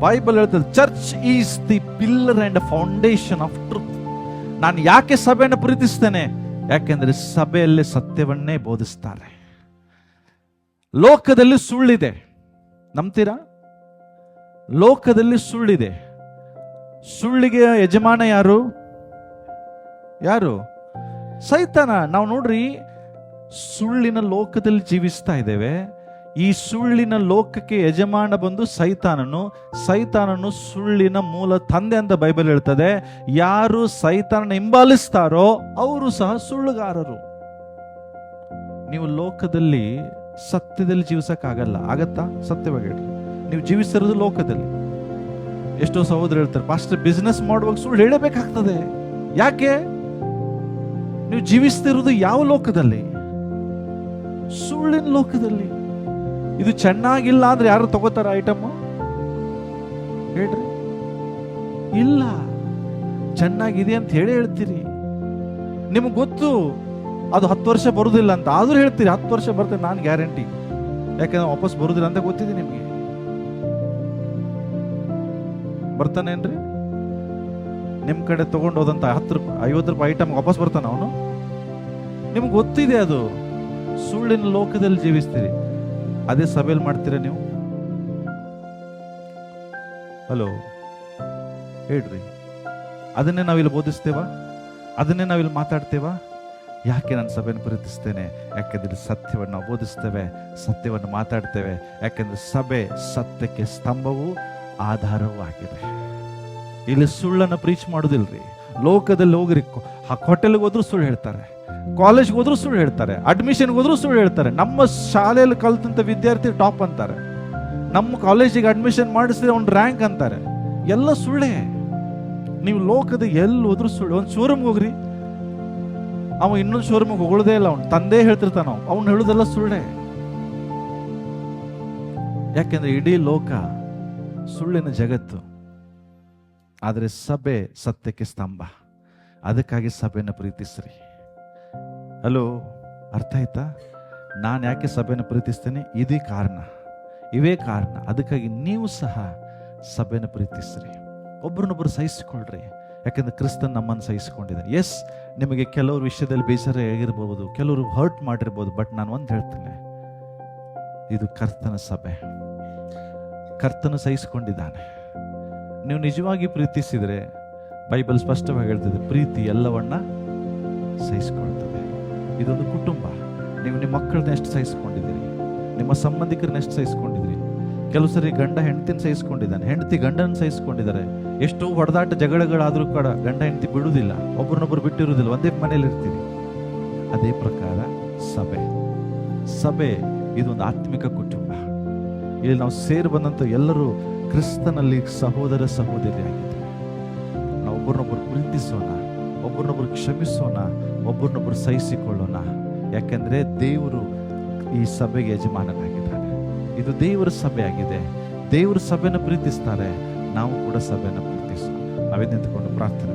ಬೈಬಲ್ ಹೇಳ್ತದೆ, church is the pillar and foundation of truth. ನಾನು ಯಾಕೆ ಸಭೆಯನ್ನು ಪ್ರೀತಿಸ್ತೇನೆ? ಯಾಕೆಂದ್ರೆ ಸಭೆಯಲ್ಲಿ ಸತ್ಯವನ್ನೇ ಬೋಧಿಸ್ತಾರೆ. ಲೋಕದಲ್ಲಿ ಸುಳ್ಳಿದೆ, ನಂಬ್ತೀರಾ? ಲೋಕದಲ್ಲಿ ಸುಳ್ಳಿದೆ. ಸುಳ್ಳಿಗೆ ಯಜಮಾನ ಯಾರು? ಸೈತಾನ. ನಾವು ನೋಡ್ರಿ, ಸುಳ್ಳಿನ ಲೋಕದಲ್ಲಿ ಜೀವಿಸ್ತಾ ಇದ್ದೇವೆ. ಈ ಸುಳ್ಳಿನ ಲೋಕಕ್ಕೆ ಯಜಮಾನ ಬಂದು ಸೈತಾನನು ಸುಳ್ಳಿನ ಮೂಲ ತಂದೆ ಅಂತ ಬೈಬಲ್ ಹೇಳ್ತದೆ. ಯಾರು ಸೈತಾನನ ಹಿಂಬಾಲಿಸ್ತಾರೋ ಅವರು ಸಹ ಸುಳ್ಳುಗಾರರು. ನೀವು ಲೋಕದಲ್ಲಿ ಸತ್ಯದಲ್ಲಿ ಜೀವಿಸಕ್ಕಾಗಲ್ಲ. ಆಗತ್ತಾ? ಸತ್ಯವಾಗಿ ಹೇಳ್ರಿ, ನೀವು ಜೀವಿಸ್ತಿರೋದು ಲೋಕದಲ್ಲಿ. ಎಷ್ಟೋ ಸಹೋದರ ಹೇಳ್ತಾರೆ, ಪಾಸ್ಟರ್ ಬಿಸ್ನೆಸ್ ಮಾಡುವಾಗ ಸುಳ್ಳು ಹೇಳಬೇಕಾಗ್ತದೆ. ಯಾಕೆ? ನೀವು ಜೀವಿಸ್ತಿರೋದು ಯಾವ ಲೋಕದಲ್ಲಿ? ಸುಳ್ಳಿನ ಲೋಕದಲ್ಲಿ. ಇದು ಚೆನ್ನಾಗಿಲ್ಲ ಅಂದ್ರೆ ಯಾರು ತಗೋತಾರ ಐಟಮ್? ಹೇಳ್ರಿ. ಇಲ್ಲ, ಚೆನ್ನಾಗಿದೆ ಅಂತ ಹೇಳ್ತೀರಿ. ನಿಮ್ಗೆ ಗೊತ್ತು ಅದು 10 ವರ್ಷ ಬರುದಿಲ್ಲ ಅಂತ, ಆದ್ರೂ ಹೇಳ್ತೀರಿ 10 ವರ್ಷ ಬರ್ತೇನೆ ನಾನು ಗ್ಯಾರಂಟಿ. ಯಾಕಂದ್ರೆ ವಾಪಸ್ ಬರುದಿಲ್ಲ ಅಂತ ಗೊತ್ತಿದೆ ನಿಮ್ಗೆ. ಬರ್ತಾನೇನ್ರಿ? ನಿಮ್ ಕಡೆ ತಗೊಂಡು ಹೋದಂತ 10 ರೂಪಾಯಿ 50 ರೂಪಾಯಿ ಐಟಮ್ ವಾಪಸ್ ಬರ್ತಾನ ಅವನು? ನಿಮ್ಗೆ ಗೊತ್ತಿದೆ ಅದು. ಸುಳ್ಳಿನ ಲೋಕದಲ್ಲಿ ಜೀವಿಸ್ತೀರಿ. ಅದೇ ಸಭೆಯಲ್ಲಿ ಮಾಡ್ತೀರಾ ನೀವು? ಹಲೋ, ಹೇಳ್ರಿ. ಅದನ್ನೇ ನಾವಿಲ್ಲಿ ಬೋಧಿಸ್ತೇವಾ? ಅದನ್ನೇ ನಾವಿಲ್ಲಿ ಮಾತಾಡ್ತೇವಾ? ಯಾಕೆ ನಾನು ಸಭೆಯನ್ನು ಪ್ರೀತಿಸ್ತೇನೆ? ಯಾಕೆಂದ್ರೆ ಸತ್ಯವನ್ನು ನಾವು ಬೋಧಿಸ್ತೇವೆ, ಸತ್ಯವನ್ನು ಮಾತಾಡ್ತೇವೆ. ಯಾಕೆಂದ್ರೆ ಸಭೆ ಸತ್ಯಕ್ಕೆ ಸ್ತಂಭವೂ ಆಧಾರವೂ ಆಗಿದೆ. ಇಲ್ಲಿ ಸುಳ್ಳನ್ನು ಪ್ರೀಚ್ ಮಾಡೋದಿಲ್ರಿ. ಲೋಕದಲ್ಲಿ ಹೋಗ್ರಿ, ಹೋಟೆಲ್ಗೆ ಹೋದ್ರು ಸುಳ್ಳು ಹೇಳ್ತಾರೆ, ಕಾಲೇಜ್ಗೆ ಹೋದ್ರು ಸುಳ್ಳು ಹೇಳ್ತಾರೆ, ಅಡ್ಮಿಷನ್ಗೆ ಹೋದ್ರು ಸುಳ್ಳು ಹೇಳ್ತಾರೆ. ನಮ್ಮ ಶಾಲೆಯಲ್ಲಿ ಕಲ್ತಂತ ವಿದ್ಯಾರ್ಥಿ ಟಾಪ್ ಅಂತಾರೆ, ನಮ್ಮ ಕಾಲೇಜಿಗೆ ಅಡ್ಮಿಷನ್ ಮಾಡಿಸಿದ್ರೆ ಅವ್ನು ರ್ಯಾಂಕ್ ಅಂತಾರೆ. ಎಲ್ಲ ಸುಳ್ಳೇ. ನೀವು ಲೋಕದ ಎಲ್ಲಿ ಹೋದ್ರು ಸುಳ್ಳು. ಒಂದು ಶೋರೂಮ್ಗೆ ಹೋಗ್ರಿ, ಅವ ಇನ್ನೊಂದು ಶೋರೂಮ್ಗೆ ಹೊಗಳದೇ ಇಲ್ಲ, ಅವ್ನು ತಂದೆ ಹೇಳ್ತಿರ್ತಾನ, ಅವ್ನು ಹೇಳುದೆಲ್ಲ ಸುಳ್ಳೇ. ಯಾಕೆಂದ್ರೆ ಇಡೀ ಲೋಕ ಸುಳ್ಳಿನ ಜಗತ್ತು. ಆದರೆ ಸಭೆ ಸತ್ಯಕ್ಕೆ ಸ್ತಂಭ. ಅದಕ್ಕಾಗಿ ಸಭೆಯನ್ನು ಪ್ರೀತಿಸ್ರಿ. ಹಲೋ, ಅರ್ಥ ಆಯ್ತಾ? ನಾನು ಯಾಕೆ ಸಭೆಯನ್ನು ಪ್ರೀತಿಸ್ತೇನೆ? ಇವೇ ಕಾರಣ. ಅದಕ್ಕಾಗಿ ನೀವು ಸಹ ಸಭೆಯನ್ನು ಪ್ರೀತಿಸ್ರಿ. ಒಬ್ರನ್ನೊಬ್ರು ಸಹಿಸಿಕೊಳ್ಳ್ರಿ. ಯಾಕಂದ್ರೆ ಕ್ರಿಸ್ತನ್ ನಮ್ಮನ್ನು ಸಹಿಸಿಕೊಂಡಿದ್ದಾನೆ. ಎಸ್, ನಿಮಗೆ ಕೆಲವರು ವಿಷಯದಲ್ಲಿ ಬೇಸರ ಆಗಿರ್ಬೋದು, ಕೆಲವರು ಹರ್ಟ್ ಮಾಡಿರ್ಬೋದು. ಬಟ್ ನಾನು ಒಂದು ಹೇಳ್ತೇನೆ, ಇದು ಕರ್ತನ ಸಭೆ. ಕರ್ತನು ಸಹಿಸಿಕೊಂಡಿದ್ದಾನೆ. ನೀವು ನಿಜವಾಗಿ ಪ್ರೀತಿಸಿದರೆ ಬೈಬಲ್ ಸ್ಪಷ್ಟವಾಗಿ ಹೇಳ್ತದೆ, ಪ್ರೀತಿ ಎಲ್ಲವನ್ನ ಸಹಿಸಿಕೊಳ್ತದೆ. ಇದೊಂದು ಕುಟುಂಬ. ನೀವು ನಿಮ್ಮ ಮಕ್ಕಳನ್ನ ಎಷ್ಟು ಸಹಿಸ್ಕೊಂಡಿದ್ದೀರಿ, ನಿಮ್ಮ ಸಂಬಂಧಿಕರನ್ನ ಎಷ್ಟು ಸಹಿಸ್ಕೊಂಡಿದ್ದೀರಿ. ಕೆಲವು ಸರಿ ಗಂಡ ಹೆಂಡತಿನ ಸಹಿಸ್ಕೊಂಡಿದ್ದಾನೆ, ಹೆಂಡತಿ ಗಂಡನ ಸಹಿಸ್ಕೊಂಡಿದ್ದಾರೆ. ಎಷ್ಟೋ ಹೊಡೆದಾಟ ಜಗಳಗಳಾದರೂ ಕೂಡ ಗಂಡ ಹೆಂಡತಿ ಬಿಡುವುದಿಲ್ಲ, ಒಬ್ಬರನ್ನೊಬ್ಬರು ಬಿಟ್ಟಿರುವುದಿಲ್ಲ, ಒಂದೇ ಮನೇಲಿ ಇರ್ತೀರಿ. ಅದೇ ಪ್ರಕಾರ ಸಭೆ ಇದೊಂದು ಆತ್ಮಿಕ ಕುಟುಂಬ. ಇಲ್ಲಿ ನಾವು ಸೇರಿ ಬಂದಂಥ ಎಲ್ಲರೂ ಕ್ರಿಸ್ತನಲ್ಲಿ ಸಹೋದರ ಸಹೋದರಿಯಾಗಿದ್ದೇವೆ. ನಾವು ಒಬ್ಬರನ್ನೊಬ್ಬರು ಪ್ರೀತಿಸೋಣ, ಒಬ್ಬರನ್ನೊಬ್ಬರು ಕ್ಷಮಿಸೋಣ, ಒಬ್ಬರನ್ನೊಬ್ಬರು ಸಹಿಸಿಕೊಳ್ಳೋಣ. ಯಾಕೆಂದ್ರೆ ದೇವರು ಈ ಸಭೆಗೆ ಯಜಮಾನನಾಗಿದ್ದಾನೆ. ಇದು ದೇವರ ಸಭೆ ಆಗಿದೆ. ದೇವರು ಸಭೆಯನ್ನು ಪ್ರೀತಿಸ್ತಾರೆ, ನಾವು ಕೂಡ ಸಭೆಯನ್ನು ಪ್ರೀತಿಸೋಣ. ನಾವೇ ನಿಂತುಕೊಂಡು ಪ್ರಾರ್ಥನೆ